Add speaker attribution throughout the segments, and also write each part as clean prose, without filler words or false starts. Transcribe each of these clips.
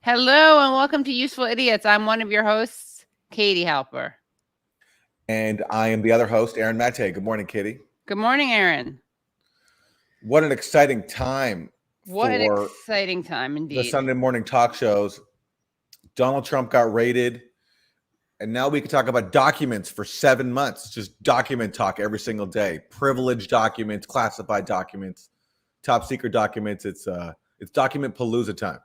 Speaker 1: Hello and welcome to Useful Idiots. I'm one of your hosts, Katie Halper.
Speaker 2: And I am the other host, Aaron Maté. Good morning, Katie.
Speaker 1: Good morning, Aaron.
Speaker 2: What an exciting time.
Speaker 1: What an exciting time indeed.
Speaker 2: The Sunday morning talk shows. Donald Trump got raided. And now we can talk about documents for 7 months. Just document talk every single day. Privileged documents, classified documents, top secret documents. It's document palooza time.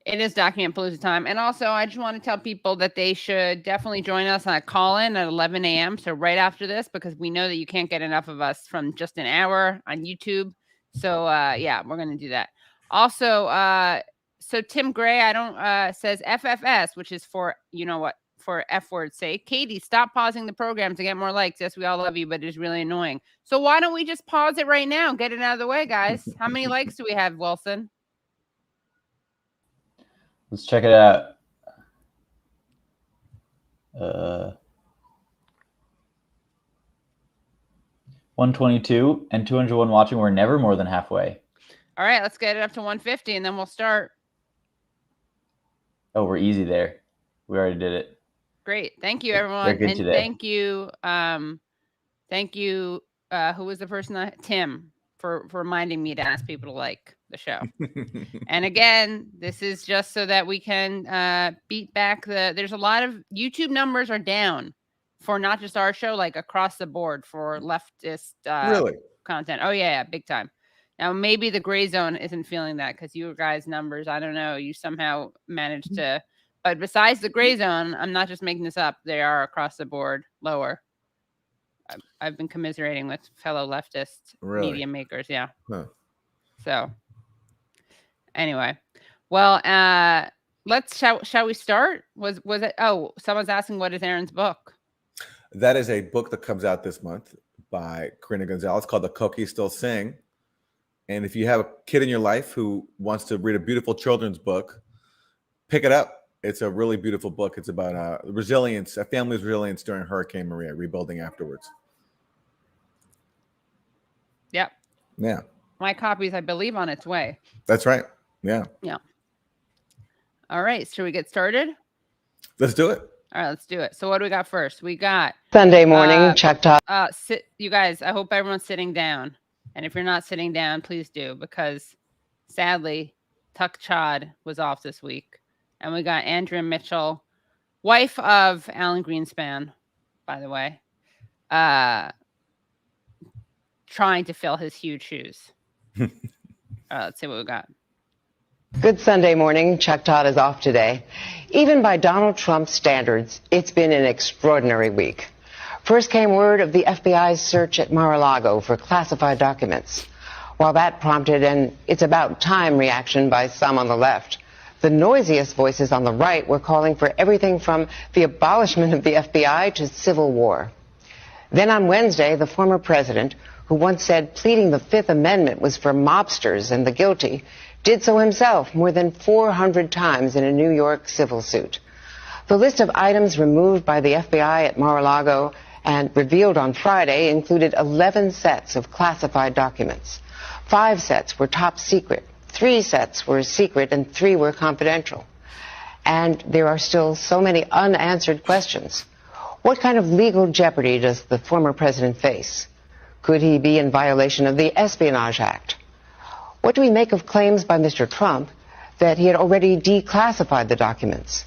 Speaker 1: It is document palooza time. And also, I just want to tell people that they should definitely join us on a call-in at 11 a.m. So right after this, because we know that you can't get enough of us from just an hour on YouTube. So, yeah, we're going to do that. Also, so Tim Gray, says FFS, which is for, you know what, for F word's sake. Katie, stop pausing the program to get more likes. Yes, we all love you, but it's really annoying. So why don't we just pause it right now? Get it out of the way, guys. How many likes do we have, Wilson?
Speaker 3: Let's check it out. 122 and 201 watching. We're never more than halfway.
Speaker 1: All right, let's get it up to 150 and then we'll start.
Speaker 3: Oh, we're easy there. We already did it.
Speaker 1: Great. Thank you, everyone.
Speaker 3: They're good
Speaker 1: and
Speaker 3: today.
Speaker 1: Thank you. Who was the person? Tim, for reminding me to ask people to like the show. And again, this is just so that we can beat back there's a lot of YouTube numbers are down for not just our show, like across the board for leftist
Speaker 2: Really?
Speaker 1: content. Oh yeah, big time. Now maybe the gray zone isn't feeling that because you guys' numbers, I don't know, you somehow managed to. But besides the gray zone, I'm not just making this up. They are across the board lower. I've been commiserating with fellow leftist media makers. Yeah.
Speaker 2: Huh.
Speaker 1: So anyway, well, shall we start? Was it? Oh, someone's asking what is Aaron's book?
Speaker 2: That is a book that comes out this month by Karina Gonzalez called The Cookies Still Sing. And if you have a kid in your life who wants to read a beautiful children's book, pick it up. It's a really beautiful book. It's about resilience, a family's resilience during Hurricane Maria, rebuilding afterwards.
Speaker 1: Yep.
Speaker 2: Yeah.
Speaker 1: My copy is, I believe, on its way.
Speaker 2: That's right. Yeah.
Speaker 1: Yeah. All right. Should we get started?
Speaker 2: Let's do it.
Speaker 1: All right, let's do it. So what do we got first? We got
Speaker 4: Sunday morning, Chuck Todd.
Speaker 1: You guys, I hope everyone's sitting down. And if you're not sitting down, please do, because sadly, Tuck Chad was off this week. And we got Andrea Mitchell, wife of Alan Greenspan, by the way, trying to fill his huge shoes. Let's see what we got.
Speaker 4: Good Sunday morning. Chuck Todd is off today. Even by Donald Trump's standards, it's been an extraordinary week. First came word of the FBI's search at Mar-a-Lago for classified documents. While that prompted an "it's about time" reaction by some on the left, the noisiest voices on the right were calling for everything from the abolishment of the FBI to civil war. Then on Wednesday, the former president, who once said pleading the Fifth Amendment was for mobsters and the guilty, did so himself more than 400 times in a New York civil suit. The list of items removed by the FBI at Mar-a-Lago and revealed on Friday included 11 sets of classified documents. 5 sets were top secret, 3 sets were secret, and 3 were confidential. And there are still so many unanswered questions. What kind of legal jeopardy does the former president face? Could he be in violation of the Espionage Act? What do we make of claims by Mr. Trump that he had already declassified the documents?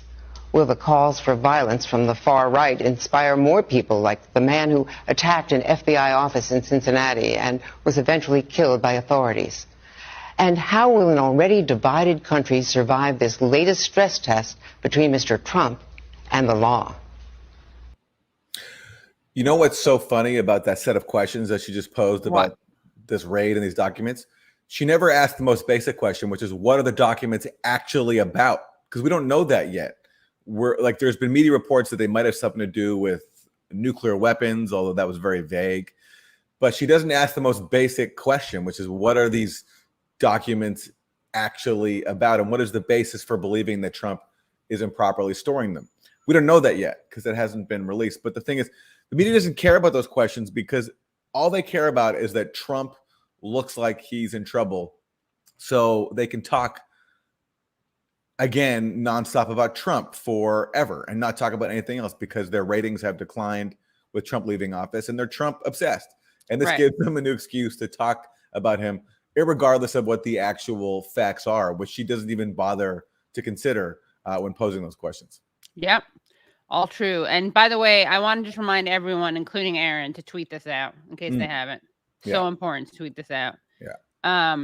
Speaker 4: Will the calls for violence from the far right inspire more people like the man who attacked an FBI office in Cincinnati and was eventually killed by authorities? And how will an already divided country survive this latest stress test between Mr. Trump and the law?
Speaker 2: You know what's so funny about that set of questions that she just posed about this raid and these documents? She never asked the most basic question, which is, what are the documents actually about? Because we don't know that yet. There's been media reports that they might have something to do with nuclear weapons, although that was very vague. But she doesn't ask the most basic question, which is, what are these documents actually about? And what is the basis for believing that Trump is improperly storing them? We don't know that yet because it hasn't been released. But the thing is, the media doesn't care about those questions because all they care about is that Trump looks like he's in trouble, so they can talk again, nonstop about Trump forever and not talk about anything else because their ratings have declined with Trump leaving office and they're Trump obsessed. And this gives them a new excuse to talk about him, irregardless of what the actual facts are, which she doesn't even bother to consider when posing those questions.
Speaker 1: Yep. All true. And by the way, I want to just remind everyone, including Aaron, to tweet this out in case they haven't. So important to tweet this out.
Speaker 2: Yeah.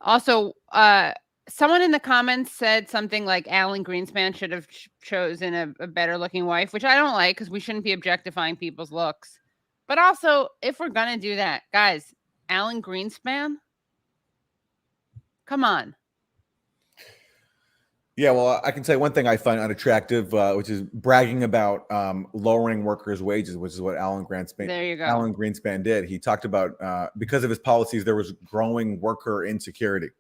Speaker 1: Also, someone in the comments said something like Alan Greenspan should have chosen a better looking wife, which I don't like because we shouldn't be objectifying people's looks. But also, if we're going to do that, guys, Alan Greenspan, come on.
Speaker 2: Yeah, well, I can say one thing I find unattractive, which is bragging about lowering workers' wages, which is what Alan Greenspan did. He talked about because of his policies, there was growing worker insecurity.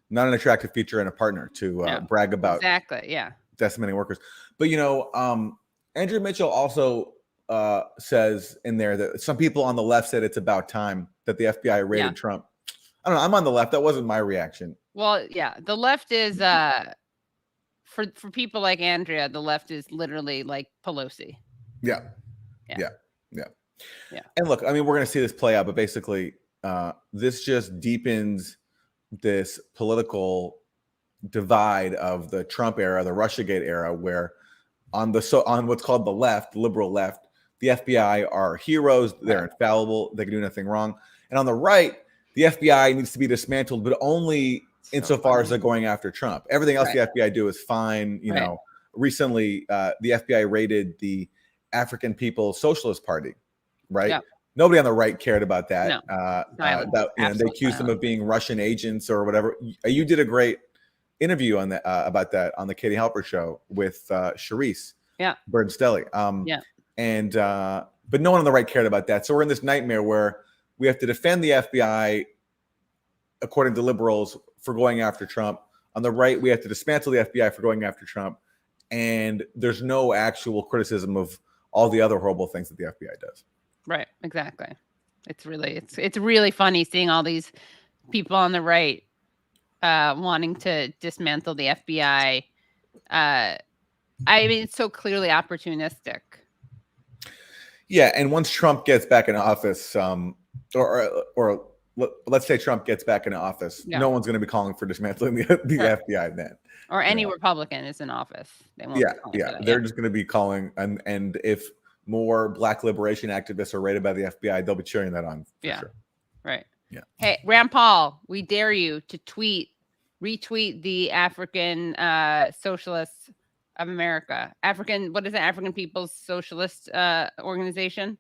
Speaker 2: Not an attractive feature in a partner to brag about.
Speaker 1: Exactly, yeah.
Speaker 2: Decimating workers. But, Andrew Mitchell also says in there that some people on the left said it's about time that the FBI raided Trump. I don't know. I'm on the left. That wasn't my reaction.
Speaker 1: Well, yeah, the left is for people like Andrea, the left is literally like Pelosi.
Speaker 2: Yeah. And look, I mean, we're going to see this play out, but basically, this just deepens this political divide of the Trump era, the Russiagate era, where on what's called the left, the liberal left, the FBI are heroes. They're infallible. They can do nothing wrong. And on the right, the FBI needs to be dismantled, but only insofar as they're going after Trump. Everything else the FBI do is fine. Recently, the FBI raided the African People's Socialist Party, right? Yeah. Nobody on the right cared about that. No. They accused them of being Russian agents or whatever. You did a great interview on that about that on the Katie Halper show with Charisse Bernstelli. But no one on the right cared about that. So we're in this nightmare where we have to defend the FBI, according to liberals, for going after Trump. On the right, we have to dismantle the FBI for going after Trump. And there's no actual criticism of all the other horrible things that the FBI does.
Speaker 1: Right, exactly. It's really funny seeing all these people on the right wanting to dismantle the FBI. I mean, it's so clearly opportunistic.
Speaker 2: Yeah, and once Trump gets back in office, or let's say Trump gets back in office, no one's going to be calling for dismantling the FBI then.
Speaker 1: Or any Republican is in office. They won't
Speaker 2: They're just going to be calling, and if more Black liberation activists are raided by the FBI, they'll be cheering that on. For sure.
Speaker 1: Right.
Speaker 2: Yeah.
Speaker 1: Hey, Rand Paul, we dare you to retweet the African Socialists of America. What is it? African People's Socialist Organization?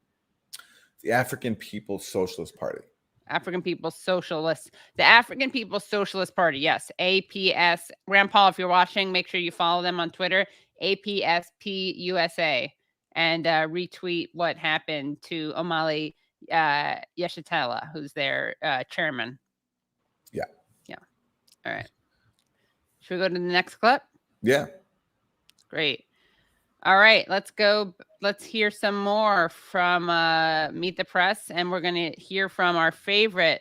Speaker 2: The African People's Socialist Party.
Speaker 1: African People's Socialists. The African People's Socialist Party. Yes. APS. Rand Paul, if you're watching, make sure you follow them on Twitter. APSPUSA. And retweet what happened to Omali Yeshitela, who's their chairman.
Speaker 2: Yeah.
Speaker 1: All right. Should we go to the next clip?
Speaker 2: Yeah.
Speaker 1: Great. All right. Let's go. Let's hear some more from Meet the Press. And we're going to hear from our favorite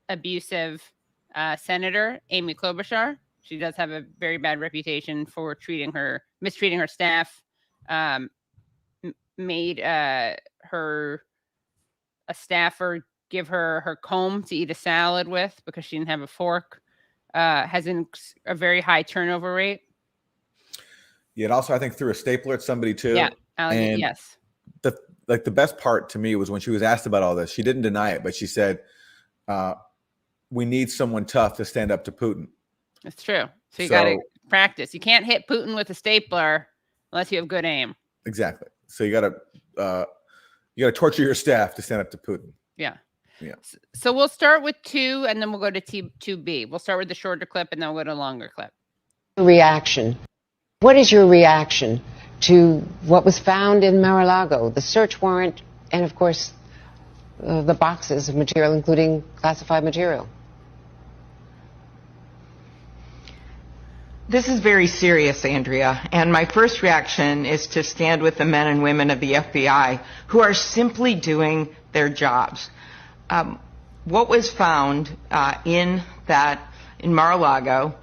Speaker 1: abusive senator, Amy Klobuchar. She does have a very bad reputation for mistreating her staff. Made a staffer give her comb to eat a salad with because she didn't have a fork. Has a very high turnover rate.
Speaker 2: Yeah, and also I think threw a stapler at somebody too.
Speaker 1: Yeah,
Speaker 2: yes. The best part to me was when she was asked about all this. She didn't deny it, but she said, "We need someone tough to stand up to Putin."
Speaker 1: That's true. So you got to practice. You can't hit Putin with a stapler unless you have good aim.
Speaker 2: Exactly. So you got to torture your staff to stand up to Putin.
Speaker 1: Yeah. So we'll start with 2, and then we'll go to 2B. We'll start with the shorter clip, and then we'll go to a longer clip.
Speaker 4: Reaction. What is your reaction to what was found in Mar-a-Lago, the search warrant, and of course, the boxes of material, including classified material?
Speaker 5: This is very serious, Andrea, and my first reaction is to stand with the men and women of the FBI who are simply doing their jobs. What was found in that in Mar-a-Lago.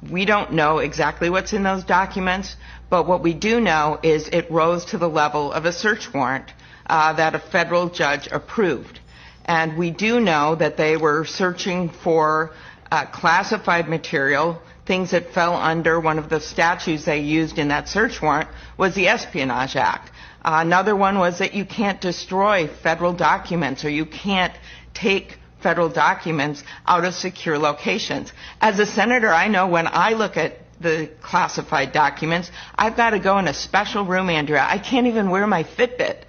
Speaker 5: We don't know exactly what's in those documents, but what we do know is it rose to the level of a search warrant that a federal judge approved. And we do know that they were searching for classified material. Things that fell under one of the statutes they used in that search warrant was the Espionage Act. Another one was that you can't destroy federal documents, or you can't take federal documents out of secure locations. As a senator, I know when I look at the classified documents, I've got to go in a special room, Andrea. I can't even wear my Fitbit.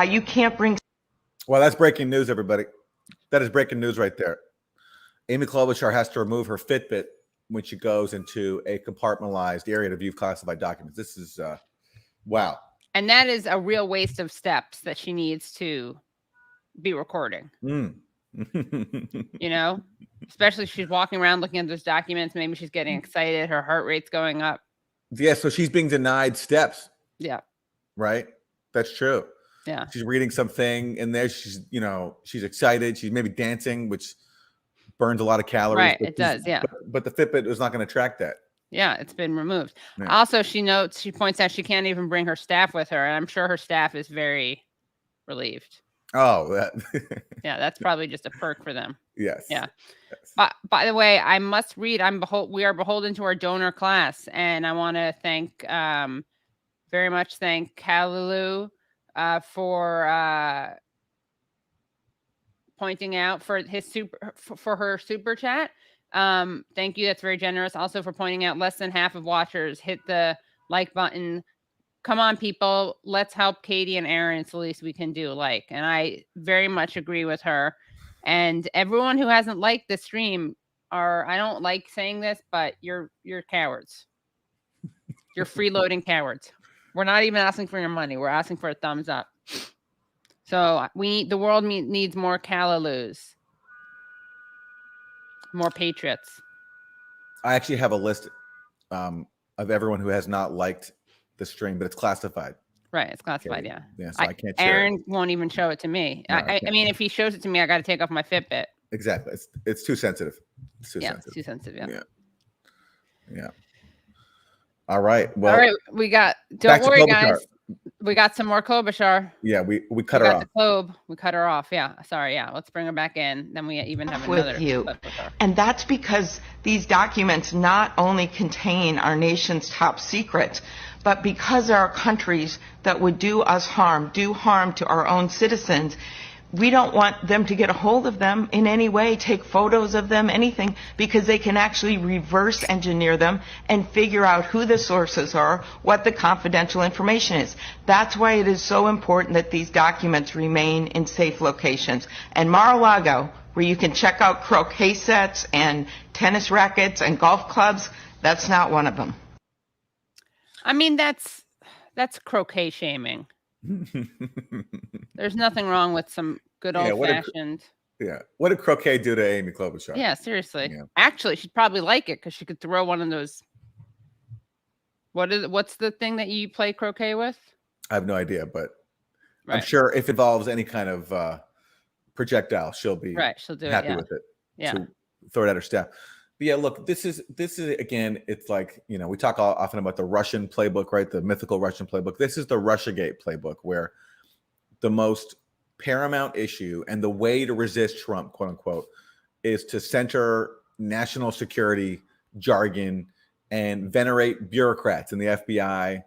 Speaker 5: You can't bring...
Speaker 2: Well, that's breaking news, everybody. That is breaking news right there. Amy Klobuchar has to remove her Fitbit when she goes into a compartmentalized area to view classified documents. This is, wow.
Speaker 1: And that is a real waste of steps that she needs to be recording. You know, especially if she's walking around looking at those documents. Maybe she's getting excited. Her heart rate's going up.
Speaker 2: Yeah, so she's being denied steps.
Speaker 1: Yeah.
Speaker 2: Right? That's true.
Speaker 1: Yeah.
Speaker 2: She's reading something in there. She's, you know, she's excited. She's maybe dancing, which burns a lot of calories.
Speaker 1: Right, it does, yeah.
Speaker 2: But the Fitbit is not going to track that.
Speaker 1: Yeah, it's been removed.
Speaker 2: Yeah.
Speaker 1: Also, she points out she can't even bring her staff with her, and I'm sure her staff is very relieved.
Speaker 2: Oh, that.
Speaker 1: Yeah, that's probably just a perk for them.
Speaker 2: Yes.
Speaker 1: Yeah.
Speaker 2: Yes.
Speaker 1: But by the way, I must read. We are beholden to our donor class, and I want to very much thank Kalalu for pointing out for her super chat. Thank you. That's very generous. Also for pointing out less than half of watchers hit the like button. Come on, people. Let's help Katie and Aaron. It's the least we can do. And I very much agree with her. And everyone who hasn't liked the stream I don't like saying this, but you're cowards. You're freeloading cowards. We're not even asking for your money. We're asking for a thumbs up. So the world needs more Kalalus, more patriots.
Speaker 2: I actually have a list of everyone who has not liked the stream, but it's classified.
Speaker 1: Right, it's classified.
Speaker 2: Okay.
Speaker 1: Yeah.
Speaker 2: Yeah, so I can't share
Speaker 1: Aaron
Speaker 2: it.
Speaker 1: won't even show it to me.
Speaker 2: No,
Speaker 1: I mean, if he shows it to me, I got to take off my Fitbit.
Speaker 2: Exactly. It's too sensitive. It's too sensitive.
Speaker 1: It's too sensitive. Yeah.
Speaker 2: Yeah. All right. Well,
Speaker 1: all right. We got. Don't worry, guys. We got some more Klobuchar.
Speaker 2: Yeah, we cut her off.
Speaker 1: We cut her off. Yeah. Sorry. Yeah. Let's bring her back in. Then we even have another clip with her.
Speaker 5: And that's because these documents not only contain our nation's top secrets, but because there are countries that would do harm to our own citizens. We don't want them to get a hold of them in any way, take photos of them, anything, because they can actually reverse engineer them and figure out who the sources are, what the confidential information is. That's why it is so important that these documents remain in safe locations. And Mar-a-Lago, where you can check out croquet sets and tennis rackets and golf clubs, that's not one of them.
Speaker 1: I mean, that's croquet shaming. There's nothing wrong with some good old-fashioned.
Speaker 2: What did croquet do to Amy Klobuchar?
Speaker 1: Yeah, seriously. Yeah. Actually, she'd probably like it because she could throw one of those. What's the thing that you play croquet with? I
Speaker 2: have no idea, but I'm sure if it involves any kind of projectile, she'll be
Speaker 1: She'll do
Speaker 2: happy with it.
Speaker 1: Yeah.
Speaker 2: To throw it at her staff. But yeah, look, this is again, it's like, we talk often about the Russian playbook, right? The mythical Russian playbook. This is the Russiagate playbook, where the most paramount issue and the way to resist Trump, quote unquote, is to center national security jargon and venerate bureaucrats in the FBI.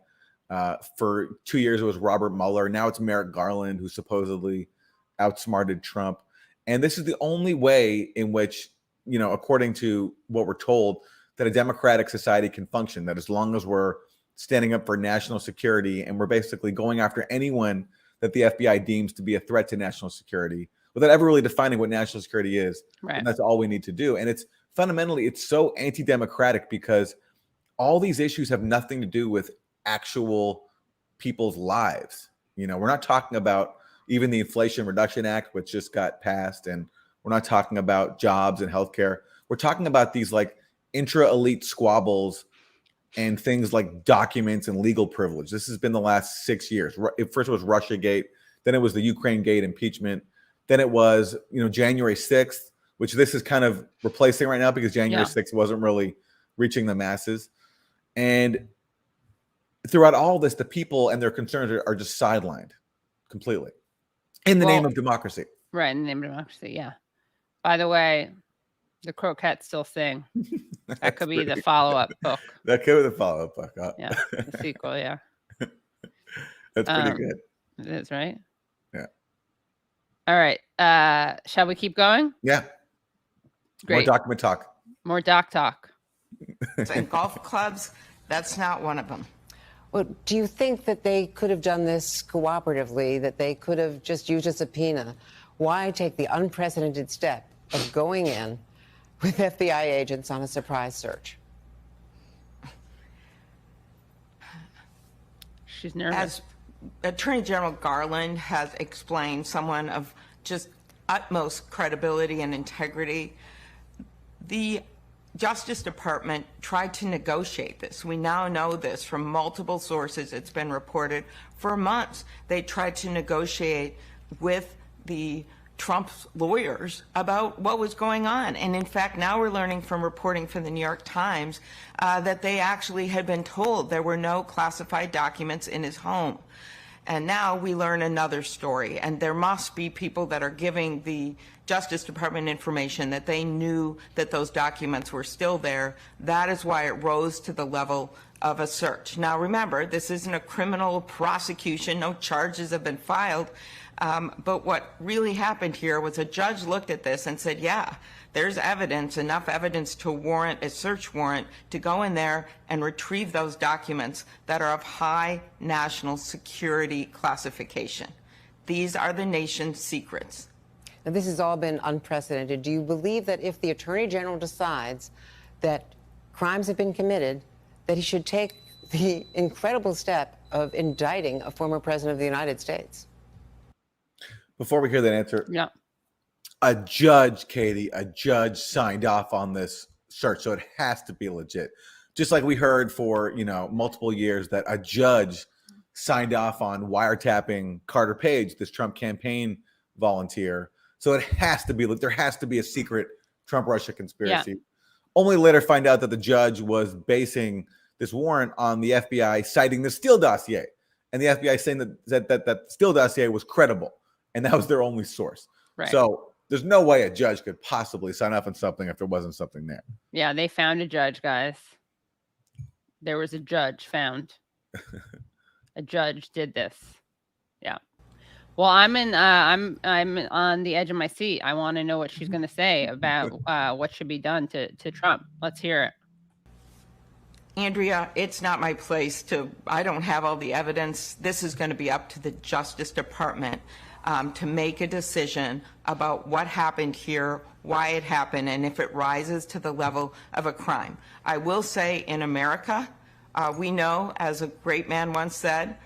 Speaker 2: For 2 years, it was Robert Mueller. Now it's Merrick Garland, who supposedly outsmarted Trump. And this is the only way in which, according to what we're told, that a democratic society can function, that as long as we're standing up for national security and we're basically going after anyone that the FBI deems to be a threat to national security without ever really defining what national security is. Right. And that's all we need to do. And it's fundamentally, it's so anti-democratic because all these issues have nothing to do with actual people's lives. We're not talking about even the Inflation Reduction Act, which just got passed, and we're not talking about jobs and healthcare. We're talking about these like intra-elite squabbles and things like documents and legal privilege. This has been the last 6 years. First it was Russiagate, then it was the Ukraine Gate impeachment, then it was January 6th, which this is kind of replacing right now because January 6th wasn't really reaching the masses. And throughout all this, the people and their concerns are just sidelined completely in the name of democracy.
Speaker 1: Right, in the name of democracy, yeah. By the way, the Croquettes still sing. That could be the follow-up book.
Speaker 2: That could be the follow-up book.
Speaker 1: Yeah, the sequel, yeah.
Speaker 2: That's pretty good.
Speaker 1: It is, right?
Speaker 2: Yeah.
Speaker 1: All right. Shall we keep going?
Speaker 2: Yeah.
Speaker 1: Great.
Speaker 2: More document talk.
Speaker 1: More doc talk.
Speaker 5: And golf clubs, that's not one of them.
Speaker 4: Well, do you think that they could have done this cooperatively, that they could have just used a subpoena? Why take the unprecedented step of going in with FBI agents on a surprise search?
Speaker 1: She's nervous.
Speaker 5: As Attorney General Garland has explained, someone of just utmost credibility and integrity, the Justice Department tried to negotiate this. We now know this from multiple sources. It's been reported for months. They tried to negotiate with the Trump's lawyers about what was going on. And in fact, now we're learning from reporting from the New York Times that they actually had been told there were no classified documents in his home. And now we learn another story. And there must be people that are giving the Justice Department information that they knew that those documents were still there. That is why it rose to the level of a search. Now, remember, this isn't a criminal prosecution. No charges have been filed. But what really happened here was a judge looked at this and said, yeah, there's evidence, enough evidence to warrant a search warrant to go in there and retrieve those documents that are of high national security classification. These are the nation's secrets.
Speaker 4: Now, this has all been unprecedented. Do you believe that if the Attorney General decides that crimes have been committed, that he should take the incredible step of indicting a former president of the United States?
Speaker 2: Before we hear that answer,
Speaker 1: Yeah.
Speaker 2: a judge, Katie, a judge signed off on this search, so it has to be legit. Just like we heard for multiple years that a judge signed off on wiretapping Carter Page, this Trump campaign volunteer. So it has to be. There has to be a secret Trump-Russia conspiracy.
Speaker 1: Yeah.
Speaker 2: Only later find out that the judge was basing this warrant on the FBI citing the Steele dossier, and the FBI saying that Steele dossier was credible, and that was their only source.
Speaker 1: Right.
Speaker 2: So there's no way a judge could possibly sign off on something if there wasn't something there.
Speaker 1: Yeah, they found a judge, guys. There was a judge found. A judge did this. Yeah. Well, I'm on the edge of my seat. I want to know what she's going to say about what should be done to Trump. Let's hear it.
Speaker 5: Andrea, it's not my place I don't have all the evidence. This is going to be up to the Justice Department to make a decision about what happened here, why it happened, and if it rises to the level of a crime. I will say in America, we know, as a great man once said,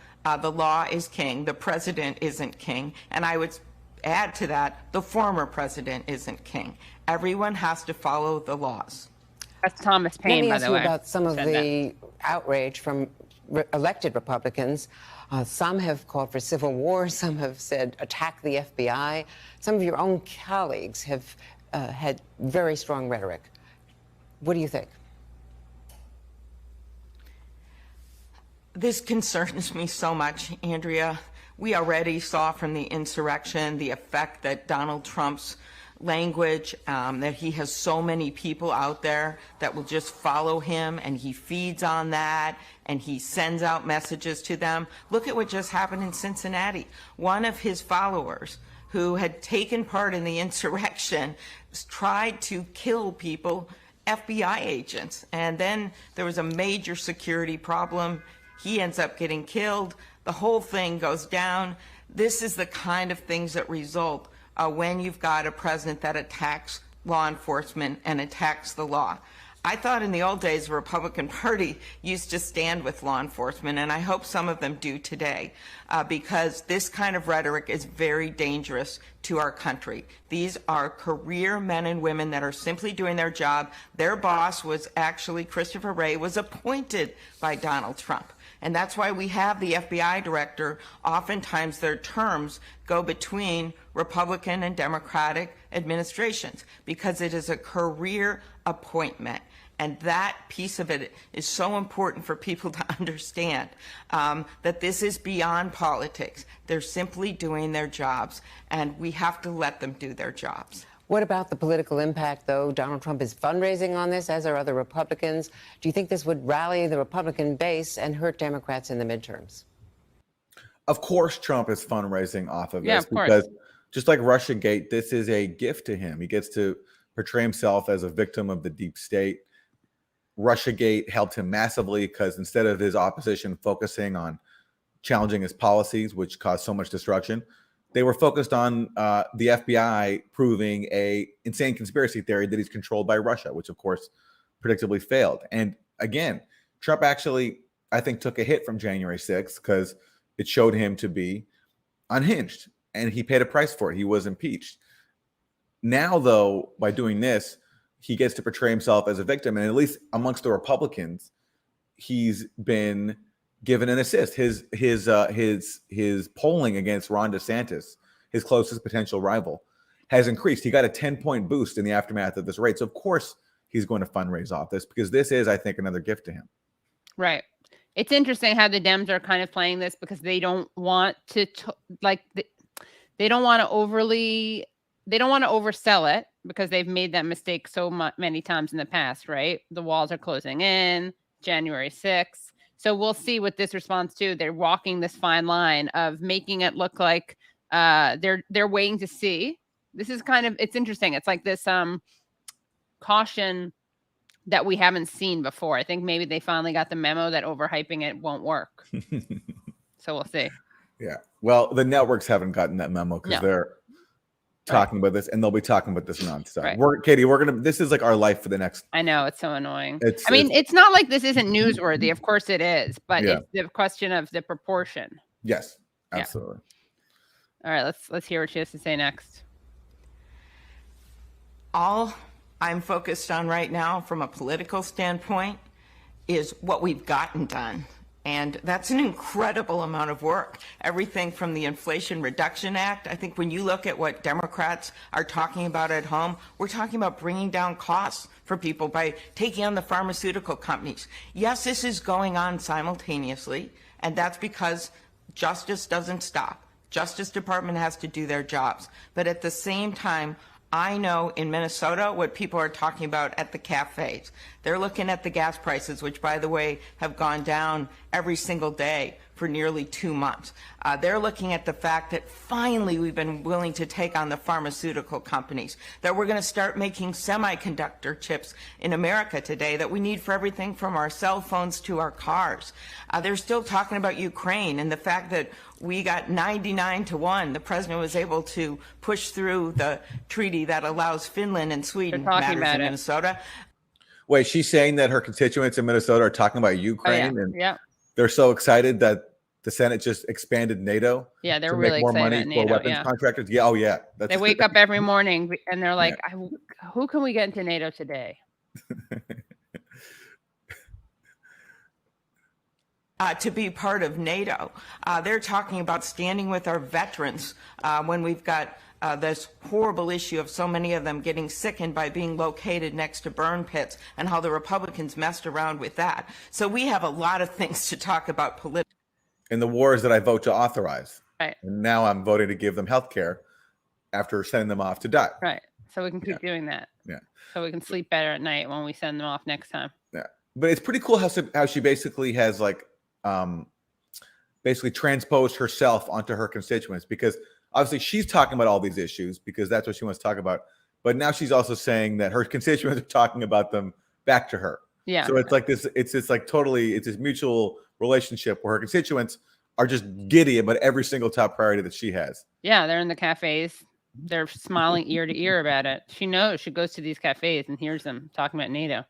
Speaker 5: the law is king, the president isn't king, and I would add to that, the former president isn't king. Everyone has to follow the laws.
Speaker 1: That's Thomas Paine, by the way.
Speaker 4: Let me ask you about some of the outrage from elected Republicans. Some have called for civil war. Some have said attack the FBI. Some of your own colleagues have had very strong rhetoric. What do you think?
Speaker 5: This concerns me so much, Andrea. We already saw from the insurrection the effect that Donald Trump's language, that he has so many people out there that will just follow him, and he feeds on that, and he sends out messages to them. Look at what just happened in Cincinnati. One of his followers who had taken part in the insurrection tried to kill people, FBI agents, and then there was a major security problem. He ends up getting killed. The whole thing goes down. This is the kind of things that result when you've got a president that attacks law enforcement and attacks the law. I thought in the old days the Republican Party used to stand with law enforcement, and I hope some of them do today, because this kind of rhetoric is very dangerous to our country. These are career men and women that are simply doing their job. Their boss was actually, Christopher Wray, was appointed by Donald Trump. And that's why we have the FBI director. Oftentimes their terms go between Republican and Democratic administrations because it is a career appointment. And that piece of it is so important for people to understand, that this is beyond politics. They're simply doing their jobs, and we have to let them do their jobs.
Speaker 4: What about the political impact, though? Donald Trump is fundraising on this, as are other Republicans. Do you think this would rally the Republican base and hurt Democrats in the midterms?
Speaker 2: Of course, Trump is fundraising off of this,
Speaker 1: of course.
Speaker 2: because just like Russiagate, this is a gift to him. He gets to portray himself as a victim of the deep state. Russiagate helped him massively because instead of his opposition focusing on challenging his policies, which caused so much destruction, they were focused on the FBI proving a insane conspiracy theory that he's controlled by Russia, which of course predictably failed. And again, Trump actually, I think, took a hit from January 6th because it showed him to be unhinged, and he paid a price for it. He was impeached. Now, though, by doing this, he gets to portray himself as a victim, and at least amongst the Republicans, he's been given an assist. His polling against Ron DeSantis, his closest potential rival, has increased. He got a 10-point boost in the aftermath of this race. So of course he's going to fundraise off this because this is, I think, another gift to him.
Speaker 1: Right. It's interesting how the Dems are kind of playing this because they don't want to they don't want to oversell it because they've made that mistake so many times in the past, right? The walls are closing in, January 6th. So we'll see what this responds to. They're walking this fine line of making it look like they're waiting to see. This is kind of, it's interesting. It's like this caution that we haven't seen before. I think maybe they finally got the memo that overhyping it won't work. So we'll see.
Speaker 2: Yeah. Well, the networks haven't gotten that memo because they're talking about this, and they'll be talking about this nonstop.
Speaker 1: Right.
Speaker 2: Katie, this is like our life for the next.
Speaker 1: I know, it's so annoying. It's not like this isn't newsworthy. Of course it is, but it's the question of the proportion.
Speaker 2: Yes, absolutely.
Speaker 1: All right, let's hear what she has to say next.
Speaker 5: All I'm focused on right now from a political standpoint is what we've gotten done. And that's an incredible amount of work. Everything from the Inflation Reduction Act. I think when you look at what Democrats are talking about at home, we're talking about bringing down costs for people by taking on the pharmaceutical companies. Yes, this is going on simultaneously, and that's because justice doesn't stop. Justice Department has to do their jobs. But at the same time, I know in Minnesota what people are talking about at the cafes. They're looking at the gas prices, which, by the way, have gone down every single day for nearly 2 months. They're looking at the fact that finally we've been willing to take on the pharmaceutical companies, that we're going to start making semiconductor chips in America today that we need for everything from our cell phones to our cars. They're still talking about Ukraine and the fact that we got 99-1. The president was able to push through the treaty that allows Finland and Sweden matters in Minnesota.
Speaker 2: Wait, she's saying that her constituents in Minnesota are talking about Ukraine, and they're so excited that the Senate just expanded NATO.
Speaker 1: Yeah, they're really
Speaker 2: more
Speaker 1: excited
Speaker 2: money for weapons contractors. Yeah,
Speaker 1: they wake up every morning and they're like, "Who can we get into NATO today?"
Speaker 5: To be part of NATO. They're talking about standing with our veterans when we've got this horrible issue of so many of them getting sickened by being located next to burn pits and how the Republicans messed around with that. So we have a lot of things to talk about politically.
Speaker 2: In the wars that I vote to authorize.
Speaker 1: Right.
Speaker 2: And now I'm voting to give them health care after sending them off to die.
Speaker 1: Right. So we can keep doing that.
Speaker 2: Yeah.
Speaker 1: So we can sleep better at night when we send them off next time.
Speaker 2: Yeah. But it's pretty cool how she basically has basically transposed herself onto her constituents, because obviously she's talking about all these issues because that's what she wants to talk about. But now she's also saying that her constituents are talking about them back to her.
Speaker 1: Yeah.
Speaker 2: So it's like this, it's this mutual relationship where her constituents are just giddy about every single top priority that she has.
Speaker 1: Yeah. They're in the cafes. They're smiling ear to ear about it. She knows. She goes to these cafes and hears them talking about NATO.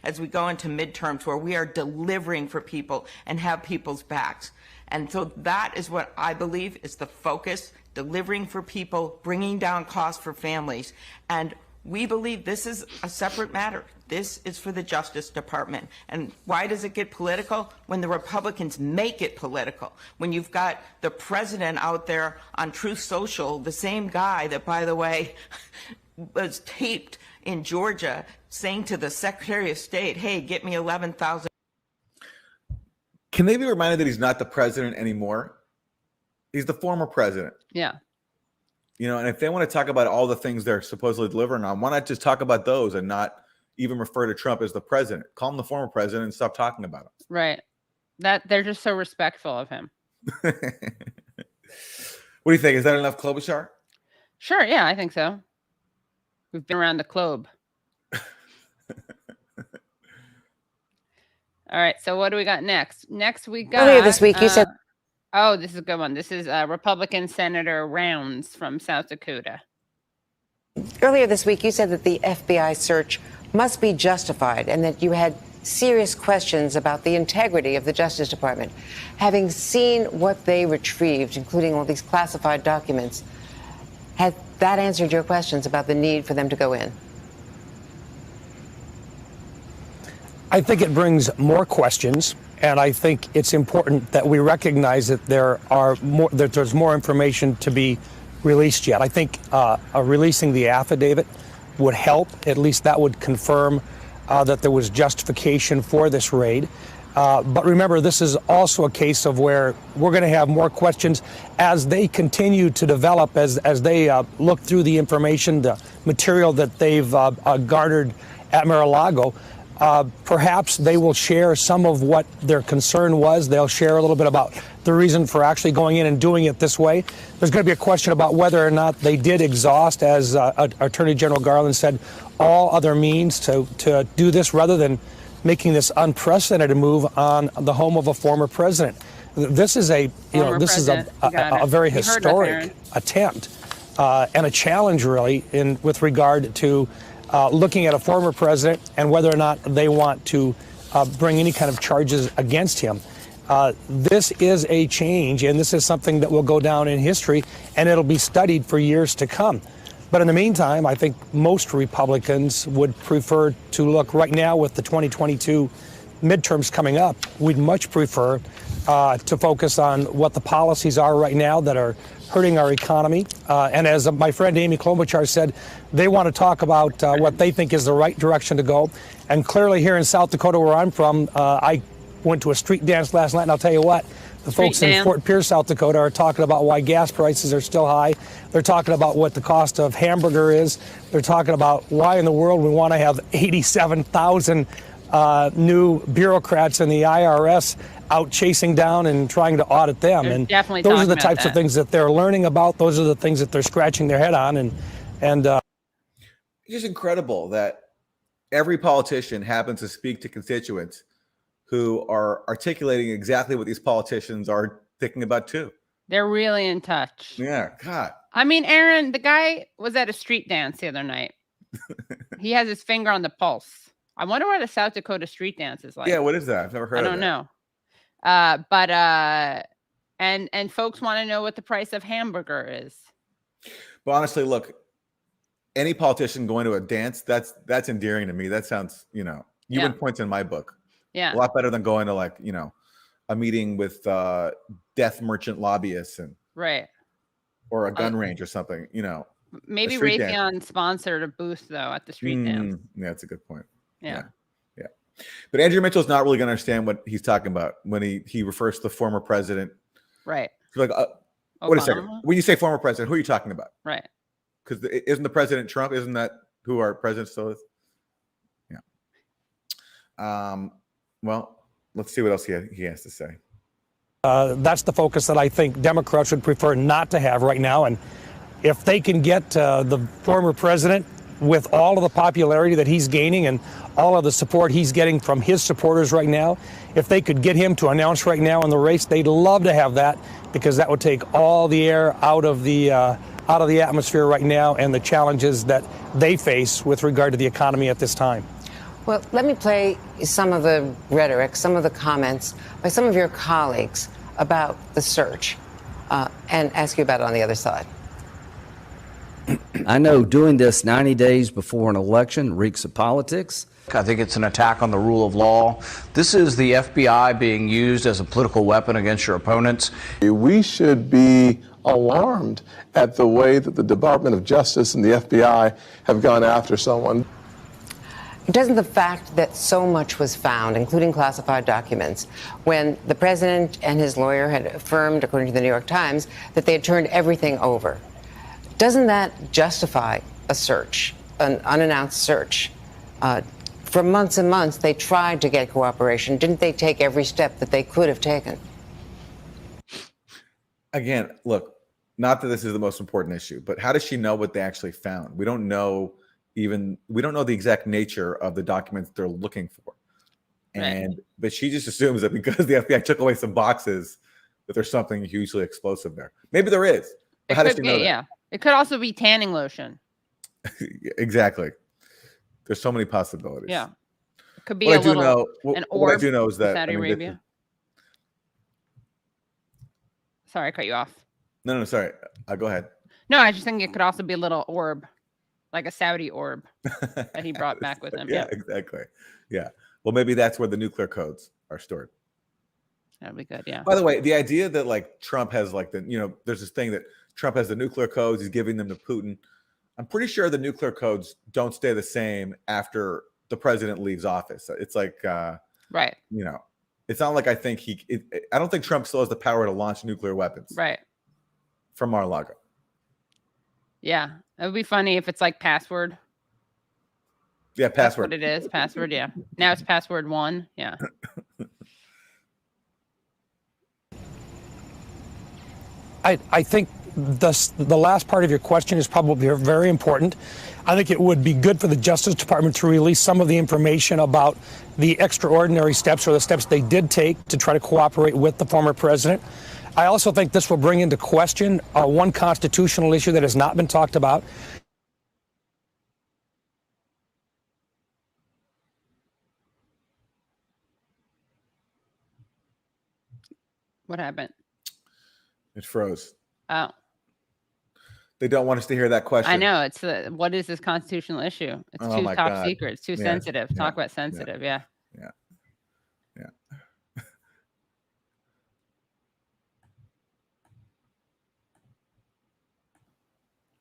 Speaker 5: As we go into midterms where we are delivering for people and have people's backs. And so that is what I believe is the focus, delivering for people, bringing down costs for families. And We believe this is a separate matter. This is for the Justice Department. And why does it get political? When the Republicans make it political. When you've got the president out there on Truth Social, the same guy that, by the way, was taped in Georgia saying to the Secretary of State, hey, get me 11,000.
Speaker 2: Can they be reminded that he's not the president anymore? He's the former president.
Speaker 1: Yeah.
Speaker 2: You know, and if they want to talk about all the things they're supposedly delivering on, why not just talk about those and not even refer to Trump as the president? Call him the former president and stop talking about him.
Speaker 1: Right. That they're just so respectful of him.
Speaker 2: What do you think? Is that enough, Klobuchar?
Speaker 1: Sure. Yeah, I think so. We've been around the globe. All right. So what do we got next? Next we got
Speaker 4: Earlier this week, you said.
Speaker 1: Oh, this is a good one. This is Republican Senator Rounds from South Dakota.
Speaker 4: Earlier this week, you said that the FBI search must be justified and that you had serious questions about the integrity of the Justice Department. Having seen what they retrieved, including all these classified documents, has that answered your questions about the need for them to go in?
Speaker 6: I think it brings more questions, and I think it's important that we recognize that there's more information to be released yet. I think releasing the affidavit would help. At least that would confirm that there was justification for this raid. But remember, this is also a case of where we're going to have more questions as they continue to develop, as they look through the information, the material that they've garnered at Mar-a-Lago. Perhaps they will share some of what their concern was. They'll share a little bit about the reason for actually going in and doing it this way. There's going to be a question about whether or not they did exhaust, as Attorney General Garland said, all other means to do this rather than making this unprecedented move on the home of a former president. This is a very historic attempt and a challenge, really, with regard to looking at a former president and whether or not they want to bring any kind of charges against him. This is a change, and this is something that will go down in history, and it'll be studied for years to come. But in the meantime, I think most Republicans would prefer to look right now with the 2022 midterms coming up. We'd much prefer to focus on what the policies are right now that are hurting our economy. And as my friend Amy Klobuchar said, they want to talk about what they think is the right direction to go. And clearly here in South Dakota, where I'm from, I went to a street dance last night, and I'll tell you what, the folks in Fort Pierce, South Dakota are talking about why gas prices are still high. They're talking about what the cost of hamburger is. They're talking about why in the world we want to have 87,000 new bureaucrats in the IRS out chasing down and trying to audit them.
Speaker 1: They're
Speaker 6: and
Speaker 1: definitely
Speaker 6: those are the
Speaker 1: talking
Speaker 6: types
Speaker 1: about
Speaker 6: of things that they're learning about. Those are the things that they're scratching their head on. And
Speaker 2: it's just incredible that every politician happens to speak to constituents who are articulating exactly what these politicians are thinking about too.
Speaker 1: They're really in touch.
Speaker 2: Yeah, God.
Speaker 1: I mean, Aaron, the guy was at a street dance the other night. He has his finger on the pulse. I wonder what a South Dakota street dance is like.
Speaker 2: Yeah, what is that? I've never heard of it.
Speaker 1: I don't know. And folks want to know what the price of hamburger is.
Speaker 2: But honestly, look, any politician going to a dance, that's endearing to me. That sounds, you win points in my book.
Speaker 1: Yeah.
Speaker 2: A lot better than going to a meeting with death merchant lobbyists or a gun range or something,
Speaker 1: Maybe Raytheon sponsored a booth though at the street dance.
Speaker 2: Yeah, that's a good point.
Speaker 1: Yeah.
Speaker 2: But Andrew Mitchell's not really going to understand what he's talking about when he refers to the former president.
Speaker 1: Right.
Speaker 2: Like, wait a second. When you say former president, who are you talking about?
Speaker 1: Right.
Speaker 2: Because isn't the president Trump? Isn't that who our president still is? Yeah. Well, let's see what else he has to say.
Speaker 6: That's the focus that I think Democrats would prefer not to have right now. And if they can get the former president with all of the popularity that he's gaining and all of the support he's getting from his supporters right now, if they could get him to announce right now in the race, they'd love to have that, because that would take all the air out of the atmosphere right now and the challenges that they face with regard to the economy at this time.
Speaker 4: Well, let me play some of the rhetoric, some of the comments by some of your colleagues about the search and ask you about it on the other side.
Speaker 7: I know doing this 90 days before an election reeks of politics.
Speaker 8: I think it's an attack on the rule of law. This is the FBI being used as a political weapon against your opponents.
Speaker 9: We should be alarmed at the way that the Department of Justice and the FBI have gone after someone.
Speaker 4: Doesn't the fact that so much was found, including classified documents, when the president and his lawyer had affirmed, according to the New York Times, that they had turned everything over, doesn't that justify a search, an unannounced search? For months and months, they tried to get cooperation. Didn't they take every step that they could have taken?
Speaker 2: Again, look, not that this is the most important issue, but how does she know what they actually found? We don't know the exact nature of the documents they're looking for. But she just assumes that because the FBI took away some boxes, that there's something hugely explosive there. Maybe there is. But how does she know that?
Speaker 1: Yeah. It could also be tanning lotion.
Speaker 2: Exactly. There's so many possibilities.
Speaker 1: Yeah. It could be
Speaker 2: what
Speaker 1: an orb.
Speaker 2: What I do know is that
Speaker 1: Saudi Arabia. Sorry, I cut you off.
Speaker 2: No, sorry. Go ahead.
Speaker 1: No, I just think it could also be a little orb, like a Saudi orb that he brought back with him.
Speaker 2: Yeah, exactly. Yeah. Well, maybe that's where the nuclear codes are stored.
Speaker 1: That'd be good. Yeah.
Speaker 2: By the way, the idea that like Trump has like there's this thing that Trump has the nuclear codes, he's giving them to Putin. I'm pretty sure the nuclear codes don't stay the same after the president leaves office. It's like,
Speaker 1: right.
Speaker 2: It's not like I think I don't think Trump still has the power to launch nuclear weapons.
Speaker 1: Right.
Speaker 2: From Mar-a-Lago.
Speaker 1: Yeah. It would be funny if it's like password.
Speaker 2: Yeah, password.
Speaker 1: That's what it is. Password. Yeah. Now it's password 1. Yeah.
Speaker 6: I think the last part of your question is probably very important. I think it would be good for the Justice Department to release some of the information about the extraordinary steps or the steps they did take to try to cooperate with the former president. I also think this will bring into question one constitutional issue that has not been talked about.
Speaker 1: What happened?
Speaker 2: It froze.
Speaker 1: Oh.
Speaker 2: They don't want us to hear that question.
Speaker 1: I know. It's what is this constitutional issue? It's too top secret. It's too sensitive. Talk about sensitive. Yeah.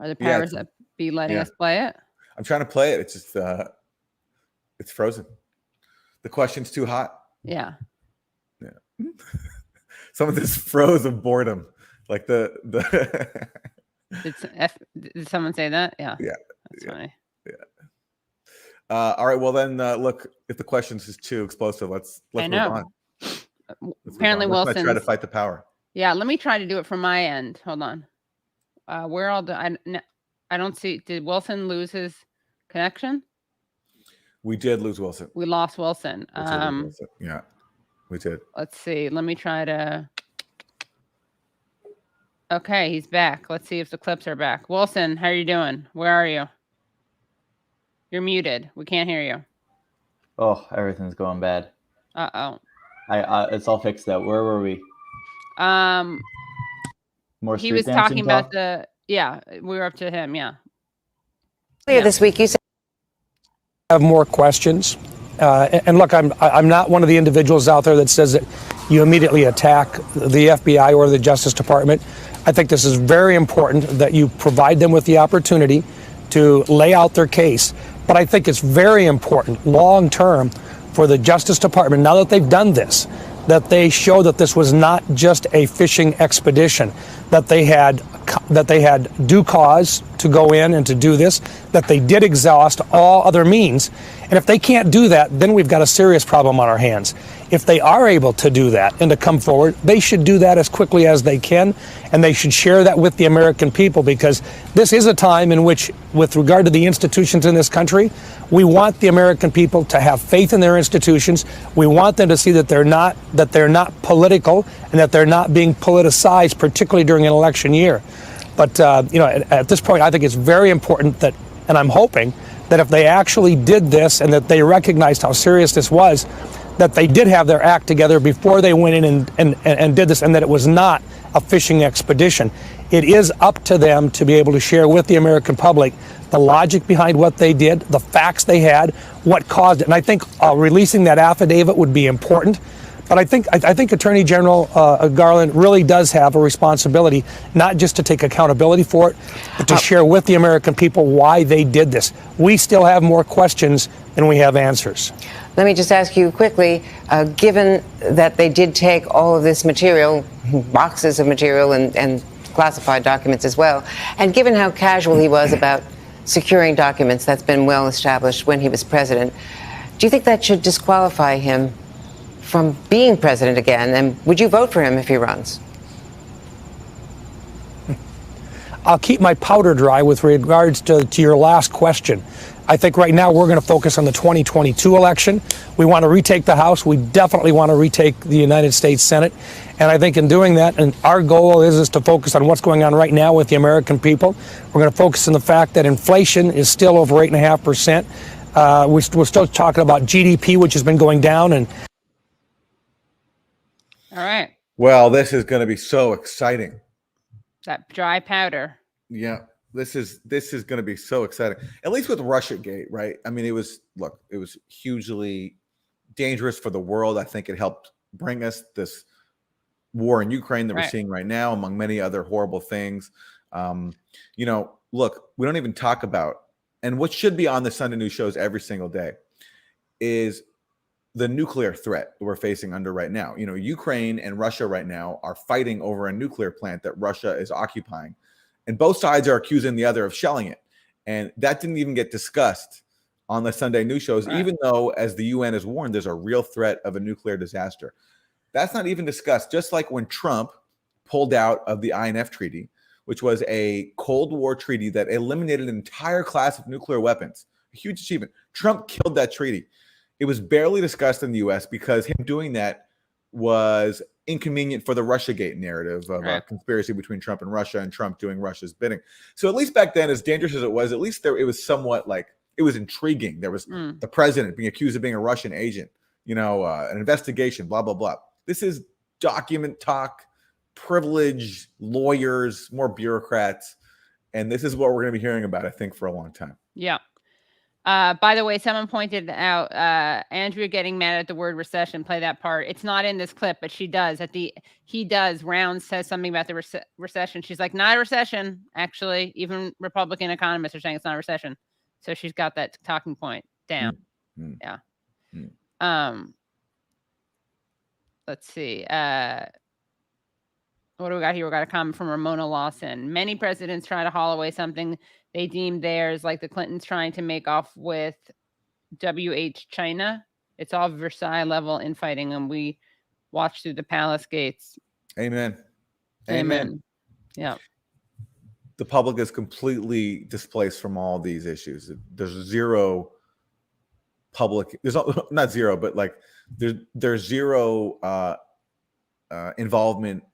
Speaker 1: Are the powers that be letting us play it?
Speaker 2: I'm trying to play it. It's just it's frozen. The question's too hot.
Speaker 1: Yeah.
Speaker 2: Some of this froze of boredom. Like the
Speaker 1: Did someone say that? Yeah.
Speaker 2: Yeah.
Speaker 1: That's funny.
Speaker 2: Yeah. All right. Well, then look, if the questions is too explosive, let's move on.
Speaker 1: Apparently, Wilson
Speaker 2: try to fight the power.
Speaker 1: Yeah. Let me try to do it from my end. Hold on. Where all I don't see. Did Wilson lose his connection?
Speaker 2: We did lose Wilson.
Speaker 1: We lost Wilson.
Speaker 2: Yeah, we did.
Speaker 1: Let's see. Let me try to. Okay, he's back. Let's see if the clips are back. Wilson, how are you doing? Where are you? You're muted. We can't hear you.
Speaker 3: Oh, everything's going bad.
Speaker 1: Uh-oh.
Speaker 3: It's all fixed out. Where were we? More
Speaker 1: he was talking about we were up to him, yeah.
Speaker 4: Earlier this week, you said
Speaker 6: have more questions. And look, I'm not one of the individuals out there that says that you immediately attack the FBI or the Justice Department. I think this is very important that you provide them with the opportunity to lay out their case. But I think it's very important long term for the Justice Department, now that they've done this, that they show that this was not just a fishing expedition, that they had due cause to go in and to do this, that they did exhaust all other means. And if they can't do that, then we've got a serious problem on our hands. If they are able to do that and to come forward, they should do that as quickly as they can, and they should share that with the American people, because this is a time in which, with regard to the institutions in this country, we want the American people to have faith in their institutions. We want them to see that they're not political and that they're not being politicized, particularly during an election year. But at this point, I think it's very important that, and I'm hoping that if they actually did this and that they recognized how serious this was, that they did have their act together before they went in and did this, and that it was not a fishing expedition. It is up to them to be able to share with the American public the logic behind what they did, the facts they had, what caused it. And I think releasing that affidavit would be important. But I think Attorney General Garland really does have a responsibility, not just to take accountability for it, but to share with the American people why they did this. We still have more questions than we have answers.
Speaker 4: Let me just ask you quickly, given that they did take all of this material, boxes of material and classified documents as well, and given how casual he was about securing documents, that's been well established when he was president, do you think that should disqualify him from being president again? And would you vote for him if he runs?
Speaker 6: I'll keep my powder dry with regards to your last question. I think right now we're going to focus on the 2022 election. We want to retake the House. We definitely want to retake the United States Senate. And I think in doing that, and our goal is to focus on what's going on right now with the American people. We're going to focus on the fact that inflation is still over 8.5%. We're still talking about GDP, which has been going down. And
Speaker 1: all right.
Speaker 2: Well, this is going to be so exciting.
Speaker 1: That dry powder.
Speaker 2: Yeah, this is going to be so exciting. At least with Russiagate, right? I mean, it was hugely dangerous for the world. I think it helped bring us this war in Ukraine that we're seeing right now, among many other horrible things. Look, we don't even talk about, and what should be on the Sunday news shows every single day is the nuclear threat we're facing under right now. Ukraine and Russia right now are fighting over a nuclear plant that Russia is occupying, and both sides are accusing the other of shelling it. And that didn't even get discussed on the Sunday news shows, even though, as the UN has warned, there's a real threat of a nuclear disaster. That's not even discussed. Just like when Trump pulled out of the INF Treaty, which was a Cold War treaty that eliminated an entire class of nuclear weapons, a huge achievement. Trump killed that treaty. It was barely discussed in the U.S. because him doing that was inconvenient for the Russiagate narrative of a conspiracy between Trump and Russia, and Trump doing Russia's bidding. So at least back then, as dangerous as it was, at least it was somewhat like, it was intriguing. There was the president being accused of being a Russian agent, an investigation, blah, blah, blah. This is document talk, privilege, lawyers, more bureaucrats. And this is what we're going to be hearing about, I think, for a long time.
Speaker 1: Yeah. By the way, someone pointed out Andrea getting mad at the word recession. Play that part. It's not in this clip, but she does. Rounds says something about the recession. She's like, not a recession, actually. Even Republican economists are saying it's not a recession. So she's got that talking point down. Yeah. Let's see. What do we got here? We got a comment from Ramona Lawson. Many presidents try to haul away something they deem theirs, like the Clintons trying to make off with WH China. It's all Versailles level infighting, and we watch through the palace gates.
Speaker 2: Amen.
Speaker 1: Yeah.
Speaker 2: The public is completely displaced from all these issues. There's zero public. There's not zero, but like there's zero involvement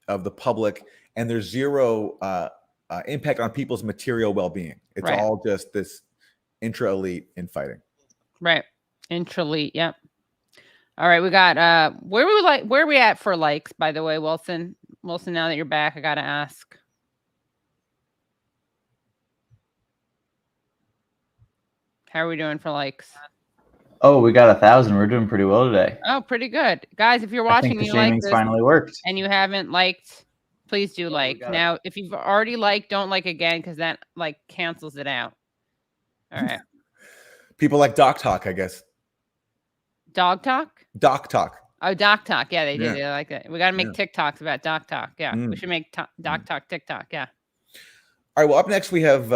Speaker 2: of the public, and there's zero impact on people's material well-being. It's all just this intra-elite infighting.
Speaker 1: Right. Intra-elite. Yep. All right. We got where are we at for likes, by the way, Wilson? Wilson, now that you're back, I gotta ask. How are we doing for likes?
Speaker 3: Oh, we got 1,000. We're doing pretty well today.
Speaker 1: Oh, pretty good. Guys, if you're watching,
Speaker 3: I think the
Speaker 1: you like this
Speaker 3: finally worked.
Speaker 1: and you haven't liked, please do like. Now, if you've already liked, don't like again, because that cancels it out. All right.
Speaker 2: People like Doc Talk, I guess.
Speaker 1: Dog Talk?
Speaker 2: Doc Talk.
Speaker 1: Oh, Doc Talk. Yeah, they do. They like it. We got to make TikToks about Doc Talk. Yeah, we should make Doc Talk TikTok. Yeah.
Speaker 2: All right. Well, up next we have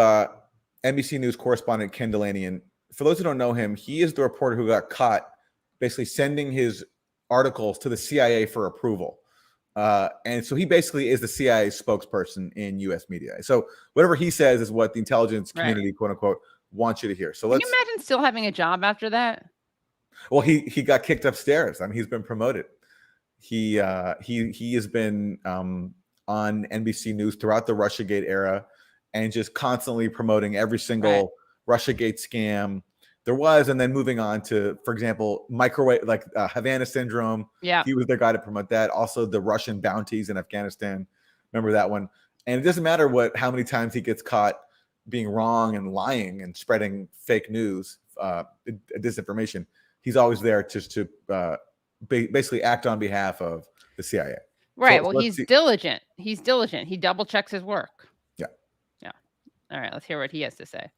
Speaker 2: NBC News correspondent Ken Dilanian. For those who don't know him, he is the reporter who got caught basically sending his articles to the CIA for approval. And so he basically is the CIA spokesperson in U.S. media. So whatever he says is what the intelligence community, quote unquote, wants you to hear. So
Speaker 1: Can you imagine still having a job after that?
Speaker 2: Well, he got kicked upstairs. I mean, he's been promoted. He has been on NBC News throughout the Russiagate era and just constantly promoting every single Russiagate scam. there was, and then moving on to, for example, microwave, like Havana syndrome.
Speaker 1: Yeah.
Speaker 2: He was the guy to promote that. Also, the Russian bounties in Afghanistan. Remember that one? And it doesn't matter how many times he gets caught being wrong and lying and spreading fake news, disinformation. He's always there just to basically act on behalf of the CIA.
Speaker 1: Right. So, well, he's diligent. He's diligent. He double checks his work.
Speaker 2: Yeah.
Speaker 1: Yeah. All right. Let's hear what he has to say.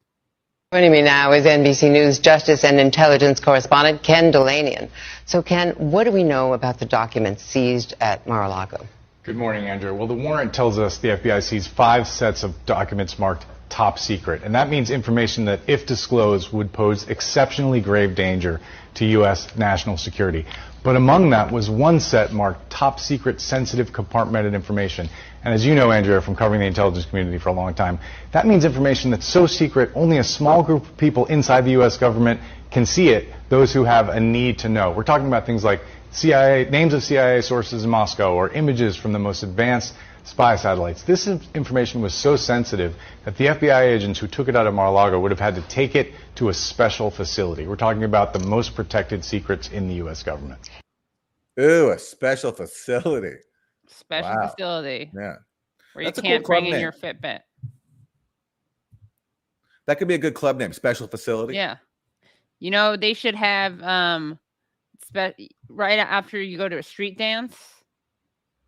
Speaker 4: Joining me now is NBC News Justice and Intelligence correspondent Ken Dilanian. So, Ken, what do we know about the documents seized at Mar-a-Lago?
Speaker 10: Good morning, Andrew. Well, the warrant tells us the FBI seized 5 sets of documents marked top secret. And that means information that, if disclosed, would pose exceptionally grave danger to U.S. national security. But among that was one set marked top secret, sensitive, compartmented information. And as you know, Andrea, from covering the intelligence community for a long time, that means information that's so secret only a small group of people inside the U.S. government can see it, those who have a need to know. We're talking about things like names of CIA sources in Moscow or images from the most advanced spy satellites. This information was so sensitive that the FBI agents who took it out of Mar-a-Lago would have had to take it to a special facility. We're talking about the most protected secrets in the U.S. government.
Speaker 2: Ooh, a special facility.
Speaker 1: Special facility.
Speaker 2: Yeah.
Speaker 1: Where you can't bring in your Fitbit.
Speaker 2: That could be a good club name, special facility.
Speaker 1: Yeah. You know, they should have right after you go to a street dance,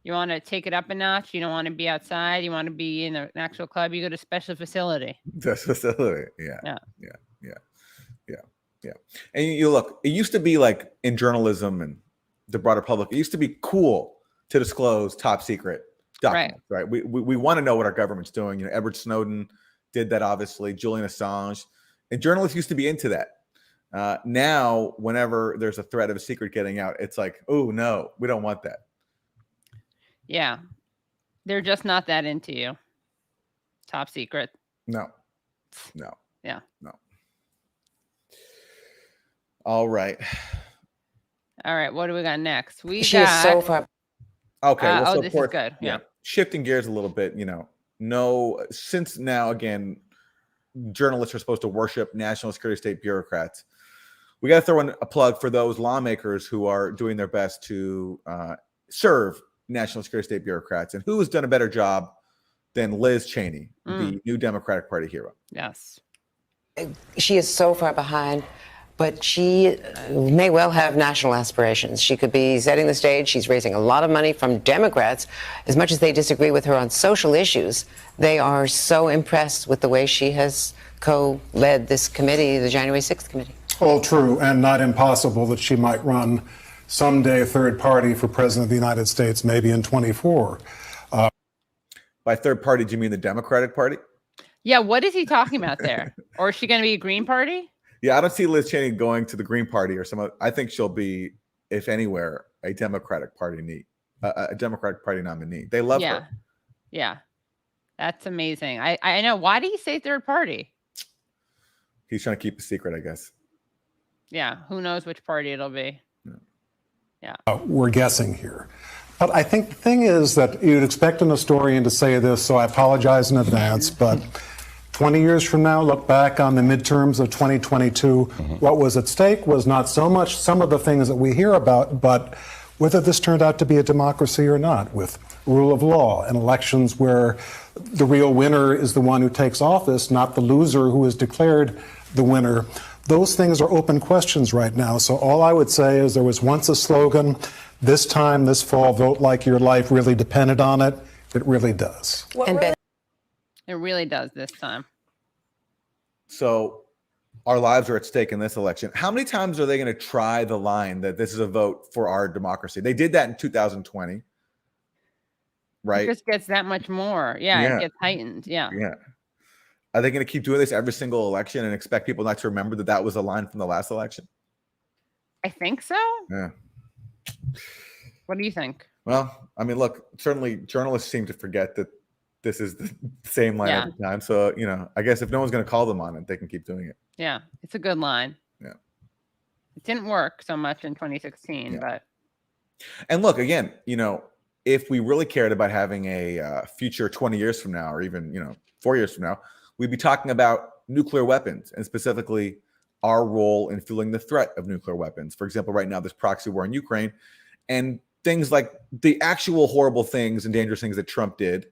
Speaker 1: you want to take it up a notch. You don't want to be outside. You want to be in an actual club. You go to special facility.
Speaker 2: Special facility. Yeah. And you look, it used to be like in journalism and the broader public, it used to be cool to disclose top secret documents, right? We want to know what our government's doing. You know, Edward Snowden did that, obviously, Julian Assange, and journalists used to be into that. Now, whenever there's a threat of a secret getting out, it's like, oh no, we don't want that.
Speaker 1: Yeah. They're just not that into you. Top secret.
Speaker 2: No.
Speaker 1: Yeah.
Speaker 2: No. All right.
Speaker 1: What do we got next?
Speaker 4: She is so far.
Speaker 2: Okay. Well, so
Speaker 1: this is good. Yeah.
Speaker 2: Shifting gears a little bit, since now, again, journalists are supposed to worship national security state bureaucrats. We got to throw in a plug for those lawmakers who are doing their best to serve national security state bureaucrats. And who has done a better job than Liz Cheney, the new Democratic Party hero?
Speaker 1: Yes.
Speaker 4: She is so far behind, but she may well have national aspirations. She could be setting the stage. She's raising a lot of money from Democrats. As much as they disagree with her on social issues, they are so impressed with the way she has co-led this committee, the January 6th committee.
Speaker 11: All true, and not impossible that she might run someday third party for president of the United States, maybe in 24.
Speaker 2: By third party, do you mean the Democratic Party?
Speaker 1: Yeah, what is he talking about there? Or is she going to be a Green Party?
Speaker 2: Yeah, I don't see Liz Cheney going to the Green Party or some other. I think she'll be, if anywhere, a Democratic Party nominee. They love her.
Speaker 1: Yeah. That's amazing. I know. Why did he say third party?
Speaker 2: He's trying to keep a secret, I guess.
Speaker 1: Yeah. Who knows which party it'll be? Yeah.
Speaker 11: We're guessing here. But I think the thing is that you'd expect an historian to say this, so I apologize in advance, but 20 years from now, look back on the midterms of 2022. What was at stake was not so much some of the things that we hear about, but whether this turned out to be a democracy or not, with rule of law and elections where the real winner is the one who takes office, not the loser who is declared the winner. Those things are open questions right now. So all I would say is there was once a slogan, this time, this fall, vote like your life really depended on it. It really does.
Speaker 1: It really does this time.
Speaker 2: So our lives are at stake in this election. How many times are they going to try the line that this is a vote for our democracy? They did that in 2020, right?
Speaker 1: It just gets that much more. Yeah. It gets heightened. Yeah.
Speaker 2: Are they going to keep doing this every single election and expect people not to remember that that was a line from the last election?
Speaker 1: I think so.
Speaker 2: Yeah.
Speaker 1: What do you think?
Speaker 2: Well, I mean, look, certainly journalists seem to forget that this is the same line every time. So, I guess if no one's going to call them on it, they can keep doing it.
Speaker 1: Yeah. It's a good line.
Speaker 2: Yeah.
Speaker 1: It didn't work so much in 2016, but.
Speaker 2: And look, again, if we really cared about having a future 20 years from now, or even, 4 years from now, we'd be talking about nuclear weapons and specifically our role in fueling the threat of nuclear weapons. For example, right now, this proxy war in Ukraine and things like the actual horrible things and dangerous things that Trump did,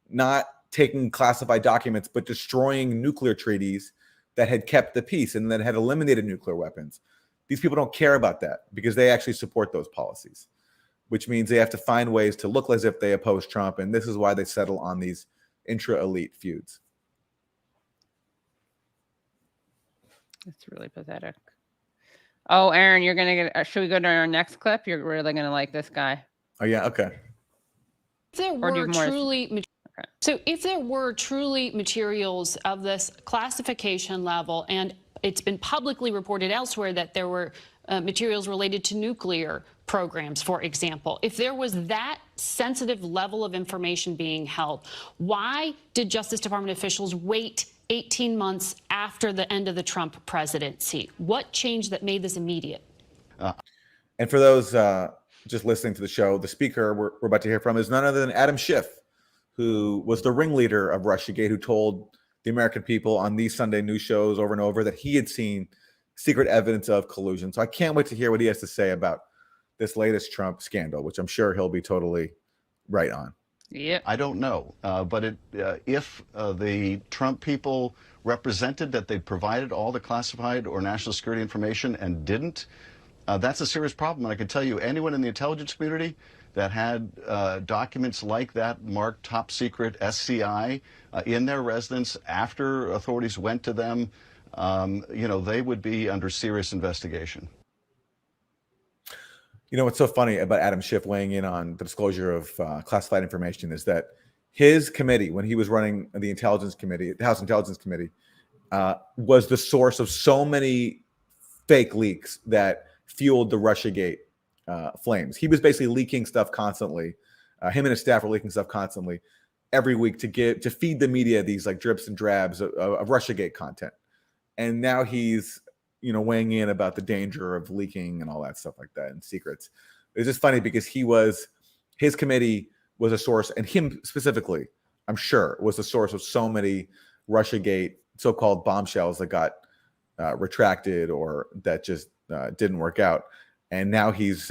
Speaker 2: not taking classified documents, but destroying nuclear treaties that had kept the peace and that had eliminated nuclear weapons. These people don't care about that because they actually support those policies, which means they have to find ways to look as if they oppose Trump. And this is why they settle on these intra-elite feuds.
Speaker 1: It's really pathetic. Oh, Aaron, you're going to get, should we go to our next clip? You're really going to like this guy.
Speaker 2: Oh, yeah. Okay.
Speaker 12: If there were truly materials of this classification level, and it's been publicly reported elsewhere that there were materials related to nuclear programs, for example, if there was that sensitive level of information being held, why did Justice Department officials wait 18 months after the end of the Trump presidency? What changed that made this immediate?
Speaker 2: And for those just listening to the show, the speaker we're about to hear from is none other than Adam Schiff, who was the ringleader of Russiagate, who told the American people on these Sunday news shows over and over that he had seen secret evidence of collusion. So I can't wait to hear what he has to say about this latest Trump scandal, which I'm sure he'll be totally right on.
Speaker 1: Yeah,
Speaker 13: I don't know, but if the Trump people represented that they provided all the classified or national security information and didn't, that's a serious problem. And I can tell you, anyone in the intelligence community that had documents like that marked top secret SCI in their residence after authorities went to them, they would be under serious investigation.
Speaker 2: You know, what's so funny about Adam Schiff weighing in on the disclosure of classified information is that his committee, when he was running the Intelligence Committee, the House Intelligence Committee, was the source of so many fake leaks that fueled the Russiagate flames. He was basically leaking stuff constantly. Him and his staff were leaking stuff constantly every week to feed the media these like drips and drabs of Russiagate content. And now he's weighing in about the danger of leaking and all that stuff like that and secrets. It's just funny because his committee was a source, and him specifically, I'm sure, was the source of so many Russiagate so-called bombshells that got retracted or that just didn't work out. And now he's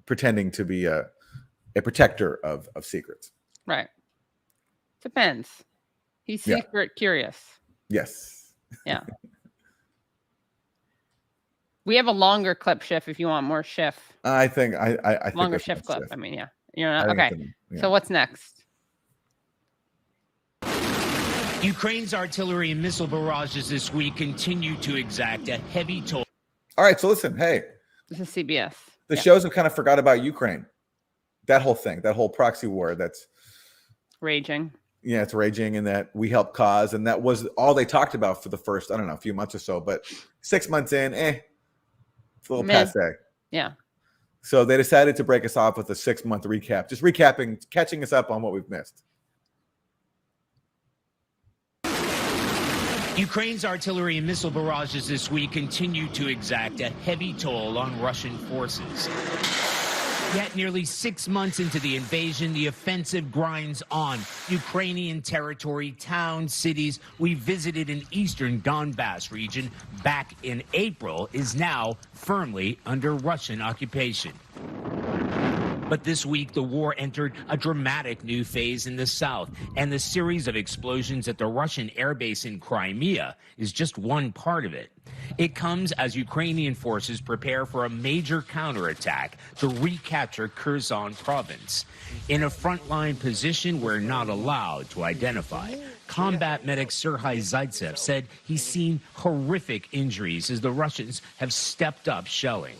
Speaker 2: pretending to be a protector of secrets.
Speaker 1: Right. Depends. He's secret curious.
Speaker 2: Yes.
Speaker 1: Yeah. We have a longer clip, Schiff, if you want more Schiff.
Speaker 2: I think I
Speaker 1: longer
Speaker 2: think
Speaker 1: Schiff clip.
Speaker 2: Schiff.
Speaker 1: I mean, yeah. Okay.
Speaker 2: Yeah.
Speaker 1: So what's next?
Speaker 14: Ukraine's artillery and missile barrages this week continue to exact a heavy toll.
Speaker 2: All right, so listen, hey.
Speaker 1: This is CBS.
Speaker 2: The shows have kind of forgot about Ukraine. That whole thing, that whole proxy war that's
Speaker 1: raging. Yeah,
Speaker 2: it's raging, and that we helped cause, and that was all they talked about for the first, I don't know, a few months or so. But 6 months in, it's a little passe.
Speaker 1: Yeah.
Speaker 2: So they decided to break us off with a 6-month recap, just recapping, catching us up on what we've missed.
Speaker 14: Ukraine's artillery and missile barrages this week continue to exact a heavy toll on Russian forces. Yet nearly 6 months into the invasion, the offensive grinds on. Ukrainian territory, towns, cities we visited in eastern Donbass region back in April is now firmly under Russian occupation. But this week, the war entered a dramatic new phase in the south, and the series of explosions at the Russian airbase in Crimea is just one part of it. It comes as Ukrainian forces prepare for a major counterattack to recapture Kherson province. In a frontline position we're not allowed to identify, combat medic Serhiy Zaitsev said he's seen horrific injuries as the Russians have stepped up shelling.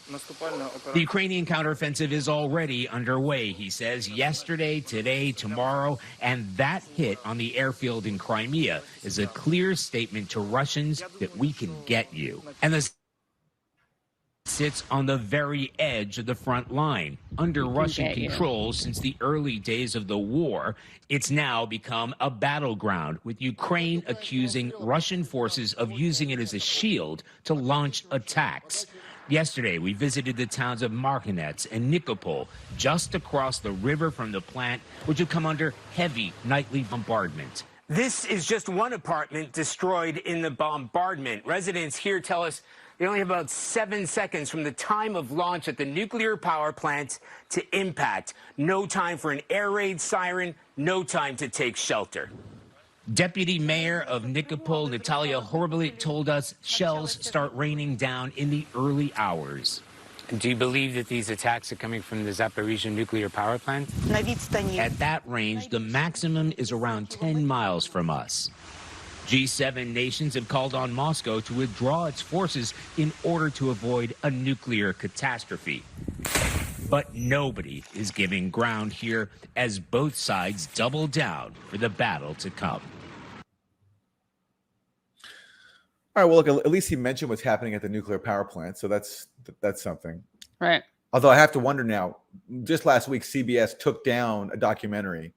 Speaker 14: The Ukrainian counteroffensive is already underway, he says, yesterday, today, tomorrow, and that hit on the airfield in Crimea is a clear statement to Russians that we can get you. And the sits on the very edge of the front line. Under Russian control since the early days of the war, it's now become a battleground, with Ukraine accusing Russian forces of using it as a shield to launch attacks. Yesterday, we visited the towns of Marhanets and Nikopol, just across the river from the plant, which have come under heavy nightly bombardment.
Speaker 15: This is just one apartment destroyed in the bombardment. Residents here tell us they only have about 7 seconds from the time of launch at the nuclear power plant to impact. No time for an air raid siren, no time to take shelter.
Speaker 14: Deputy Mayor of Nikopol, Natalia Horbelit, told us shells start raining down in the early hours.
Speaker 15: Do you believe that these attacks are coming from the Zaporizhzhia nuclear power plant?
Speaker 14: At that range, the maximum is around 10 miles from us. G7 nations have called on Moscow to withdraw its forces in order to avoid a nuclear catastrophe. But nobody is giving ground here as both sides double down for the battle to come.
Speaker 2: All right, well, look, at least he mentioned what's happening at the nuclear power plant, so that's something.
Speaker 1: Right.
Speaker 2: Although I have to wonder now, just last week, CBS took down a documentary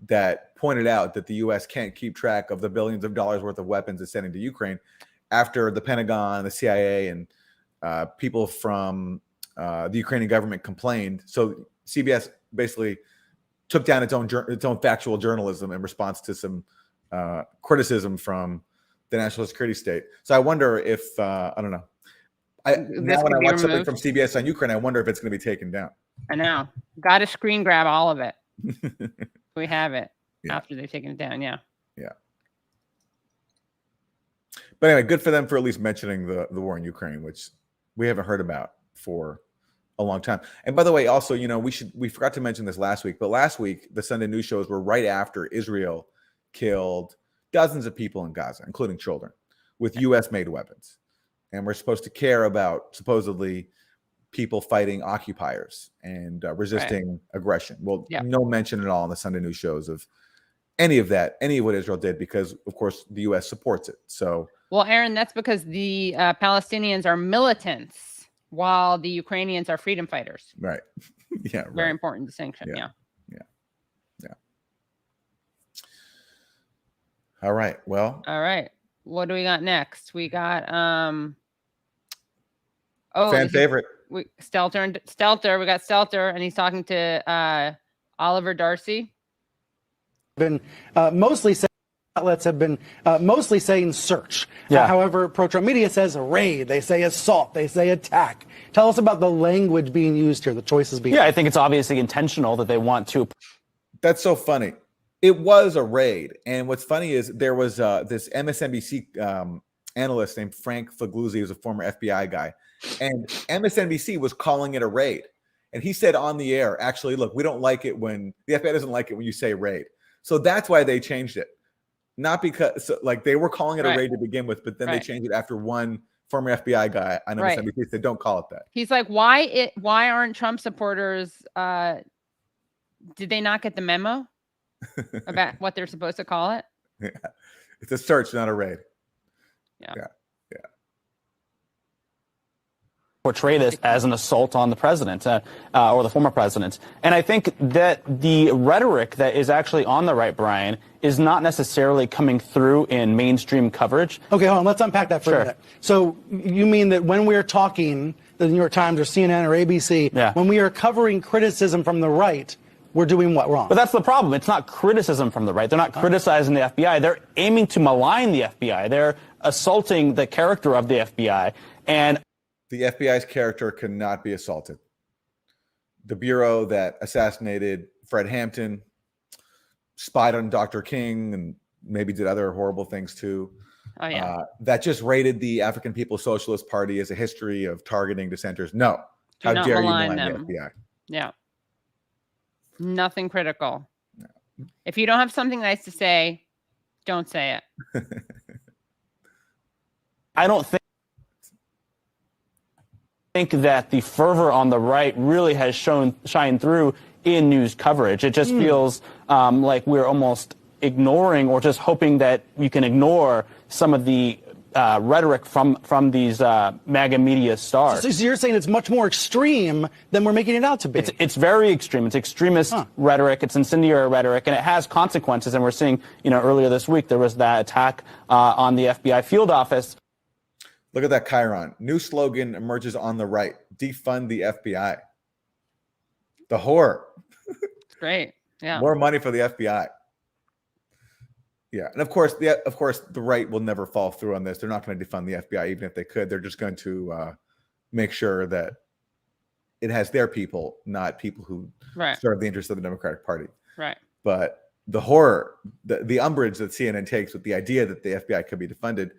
Speaker 2: that pointed out that the U.S. can't keep track of the billions of dollars worth of weapons it's sending to Ukraine after the Pentagon, the CIA, and people from the Ukrainian government complained. So CBS basically took down its own factual journalism in response to some criticism from the national security state. So I wonder if I don't know. Now when I watch something from CBS on Ukraine, I wonder if it's going to be taken down.
Speaker 1: I know. Got to screen grab all of it. We have it after they've taken it down. Yeah.
Speaker 2: Yeah. But anyway, good for them for at least mentioning the war in Ukraine, which we haven't heard about for a long time. And by the way, also, we forgot to mention this last week, but last week the Sunday news shows were right after Israel killed dozens of people in Gaza, including children, with U.S.-made weapons. And we're supposed to care about supposedly people fighting occupiers and resisting aggression. Well, no mention at all in the Sunday news shows of any of that, any of what Israel did, because, of course, the U.S. supports it. So,
Speaker 1: well, Aaron, that's because the Palestinians are militants while the Ukrainians are freedom fighters.
Speaker 2: Right. Yeah. Right.
Speaker 1: Very important distinction. Yeah.
Speaker 2: All right. Well.
Speaker 1: All right. What do we got next? We got
Speaker 2: fan favorite.
Speaker 1: Stelter. We got Stelter, and he's talking to Oliver Darcy.
Speaker 16: Been mostly outlets have been mostly saying search. However, pro-Trump media says raid. They say assault. They say attack. Tell us about the language being used here, the choices being.
Speaker 17: Yeah, I think it's obviously intentional that they want to.
Speaker 2: That's so funny. It was a raid. And what's funny is there was this MSNBC analyst named Frank Fagluzzi, who's a former FBI guy. And MSNBC was calling it a raid. And he said on the air, actually, look, we don't like it when the FBI doesn't like it when you say raid. So that's why they changed it. Not because they were calling it a raid to begin with, but then they changed it after one former FBI guy on MSNBC said, don't call it that.
Speaker 1: He's like, why aren't Trump supporters, did they not get the memo about what they're supposed to call it?
Speaker 2: Yeah. It's a search, not a raid.
Speaker 1: Yeah.
Speaker 17: Portray this as an assault on the president or the former president. And I think that the rhetoric that is actually on the right, Brian, is not necessarily coming through in mainstream coverage.
Speaker 16: Okay, hold on. Let's unpack that for a minute. So you mean that when we're talking, the New York Times or CNN or ABC, when we are covering criticism from the right, we're doing what wrong?
Speaker 17: But that's the problem. It's not criticism from the right. They're not criticizing the FBI. They're aiming to malign the FBI. They're assaulting the character of the FBI. And
Speaker 2: the FBI's character cannot be assaulted. The bureau that assassinated Fred Hampton, spied on Dr. King, and maybe did other horrible things too.
Speaker 1: Oh, yeah.
Speaker 2: That just rated the African People's Socialist Party as a history of targeting dissenters. No.
Speaker 1: Do
Speaker 2: How
Speaker 1: not
Speaker 2: dare you
Speaker 1: malign
Speaker 2: malign
Speaker 1: them.
Speaker 2: the FBI?
Speaker 1: Yeah. Nothing critical. No. If you don't have something nice to say, don't say it.
Speaker 17: I don't think that the fervor on the right really has shined through in news coverage. It just feels like we're almost ignoring or just hoping that you can ignore some of the rhetoric from these MAGA media stars.
Speaker 16: So you're saying it's much more extreme than we're making it out to be?
Speaker 17: It's very extreme. It's extremist rhetoric. It's incendiary rhetoric, and it has consequences. And we're seeing, earlier this week there was that attack on the FBI field office.
Speaker 2: Look at that chyron. New slogan emerges on the right. Defund the FBI. The horror.
Speaker 1: It's great. Yeah.
Speaker 2: More money for the FBI. Yeah, and of course, the right will never fall through on this. They're not going to defund the FBI, even if they could. They're just going to make sure that it has their people, not people who serve the interests of the Democratic Party.
Speaker 1: Right.
Speaker 2: But the horror, the umbrage that CNN takes with the idea that the FBI could be defunded,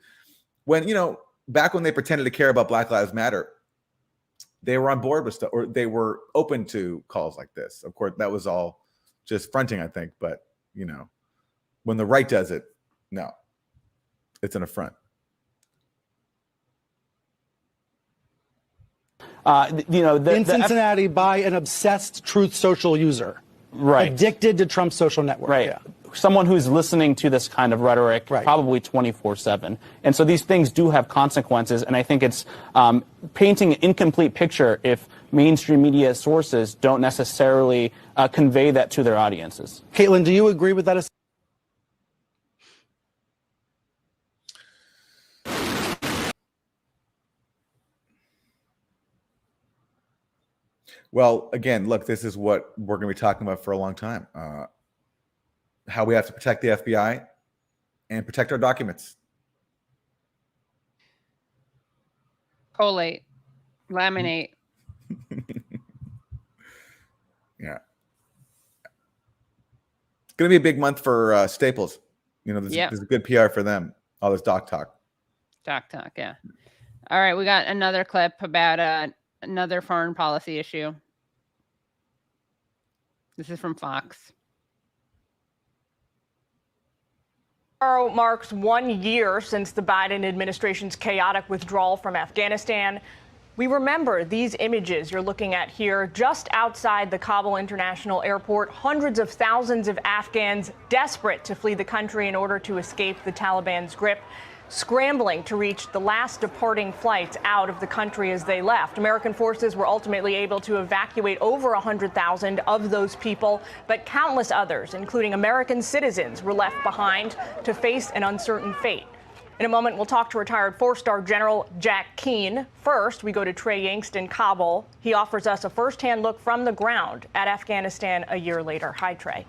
Speaker 2: when back when they pretended to care about Black Lives Matter, they were on board with stuff, or they were open to calls like this. Of course, that was all just fronting, I think. But when the right does it, no, it's an affront.
Speaker 16: In Cincinnati, by an obsessed Truth Social user, addicted to Trump's social network.
Speaker 17: Right.
Speaker 16: Yeah.
Speaker 17: Someone who's listening to this kind of rhetoric probably 24/7. And so these things do have consequences. And I think it's painting an incomplete picture if mainstream media sources don't necessarily convey that to their audiences.
Speaker 16: Caitlin, do you agree with that?
Speaker 2: Well, again, look, this is what we're going to be talking about for a long time. How we have to protect the FBI and protect our documents.
Speaker 1: Collate, laminate.
Speaker 2: Yeah. It's going to be a big month for Staples. This is good PR for them. All this doc talk.
Speaker 1: Doc talk, yeah. All right, we got another clip about another foreign policy issue. This is from Fox.
Speaker 18: Tomorrow marks 1 year since the Biden administration's chaotic withdrawal from Afghanistan. We remember these images you're looking at here just outside the Kabul International Airport. Hundreds of thousands of Afghans desperate to flee the country in order to escape the Taliban's grip, scrambling to reach the last departing flights out of the country as they left. American forces were ultimately able to evacuate over 100,000 of those people, but countless others, including American citizens, were left behind to face an uncertain fate. In a moment, we'll talk to retired four-star General Jack Keane. First, we go to Trey Yingst in Kabul. He offers us a first-hand look from the ground at Afghanistan a year later. Hi, Trey.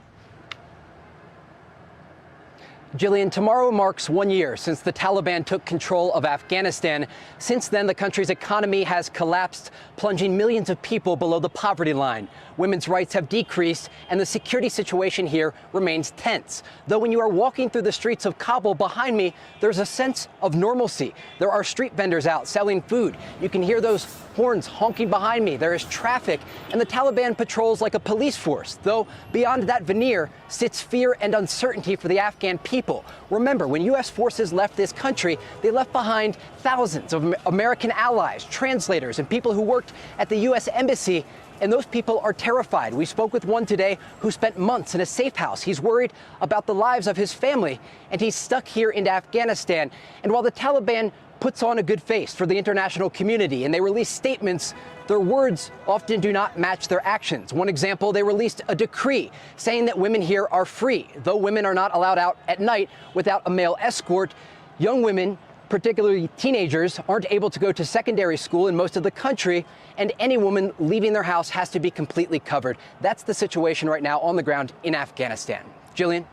Speaker 19: Jillian, tomorrow marks 1 year since the Taliban took control of Afghanistan. Since then, the country's economy has collapsed, plunging millions of people below the poverty line. Women's rights have decreased, and the security situation here remains tense. Though when you are walking through the streets of Kabul behind me, there's a sense of normalcy. There are street vendors out selling food. You can hear those horns honking behind me. There is traffic, and the Taliban patrols like a police force. Though beyond that veneer sits fear and uncertainty for the Afghan people. Remember, when U.S. forces left this country, they left behind thousands of American allies, translators, and people who worked at the U.S. Embassy. And those people are terrified. We spoke with one today who spent months in a safe house. He's worried about the lives of his family, and he's stuck here in Afghanistan. And while the Taliban puts on a good face for the international community and they release statements, their words often do not match their actions. One example, they released a decree saying that women here are free. Though women are not allowed out at night without a male escort, young women, particularly teenagers, aren't able to go to secondary school in most of the country, and any woman leaving their house has to be completely covered. That's the situation right now on the ground in Afghanistan. Jillian?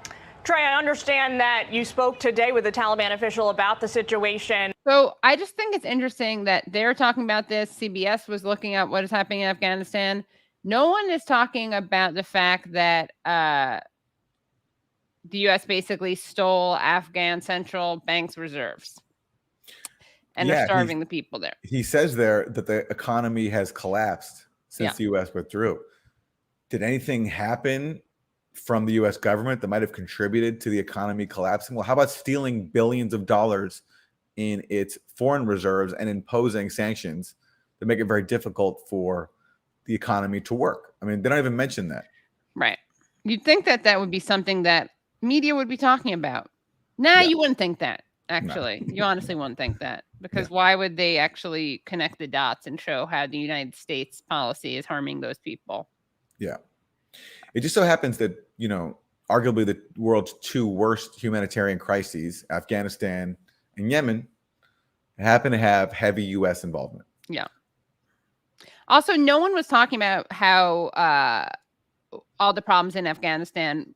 Speaker 18: Trey, I understand that you spoke today with a Taliban official about the situation.
Speaker 1: So I just think it's interesting that they're talking about this. CBS was looking at what is happening in Afghanistan. No one is talking about the fact that the U.S. basically stole Afghan central bank's reserves. And they're starving the people there.
Speaker 2: He says there that the economy has collapsed since the U.S. withdrew. Did anything happen from the U.S. government that might have contributed to the economy collapsing? Well, how about stealing billions of dollars in its foreign reserves and imposing sanctions that make it very difficult for the economy to work? I mean, they don't even mention that.
Speaker 1: Right. You'd think that that would be something that media would be talking about. Nah, you wouldn't think that. Actually, you honestly wouldn't think that, because why would they actually connect the dots and show how the United States policy is harming those people?
Speaker 2: Yeah. It just so happens that, arguably the world's two worst humanitarian crises, Afghanistan and Yemen, happen to have heavy U.S. involvement.
Speaker 1: Yeah. Also, no one was talking about how all the problems in Afghanistan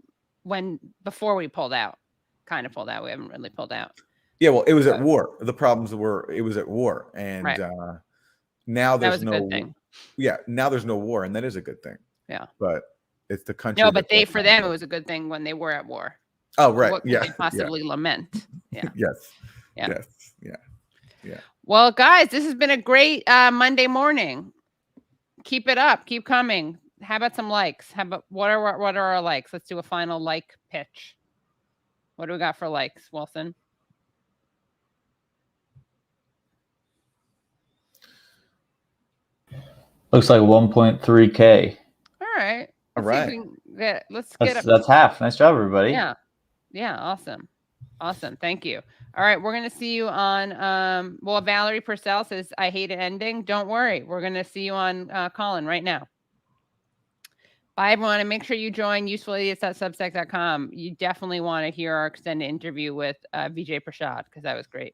Speaker 1: before we pulled out. kind of pulled out. We haven't really pulled out.
Speaker 2: Yeah, well, it was at war. The problems were it was at war, and now there's no. Yeah, now there's no war, and that is a good thing.
Speaker 1: Yeah,
Speaker 2: but it's the country.
Speaker 1: No, but for them it was a good thing when they were at war.
Speaker 2: Oh, right.
Speaker 1: What could they possibly lament? Yeah.
Speaker 2: Yes.
Speaker 1: Yeah.
Speaker 2: Yes. Yeah. Yeah.
Speaker 1: Well, guys, this has been a great Monday morning. Keep it up. Keep coming. How about some likes? How about what are our likes? Let's do a final like pitch. What do we got for likes, Wilson?
Speaker 3: Looks like 1.3K.
Speaker 1: All right.
Speaker 3: All right.
Speaker 1: Let's get up.
Speaker 3: That's half. Nice job, everybody.
Speaker 1: Yeah. Yeah. Awesome. Awesome. Thank you. All right. We're going to see you on, well, Valerie Purcell says, I hate it ending. Don't worry. We're going to see you on Colin right now. Bye, everyone. And make sure you join usefulidiots.substack.com. You definitely want to hear our extended interview with Vijay Prashad, because that was great.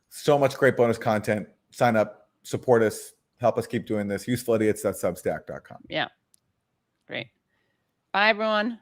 Speaker 2: So much great bonus content. Sign up, support us, help us keep doing this. Usefulidiots.substack.com.
Speaker 1: Yeah. Great. Bye, everyone.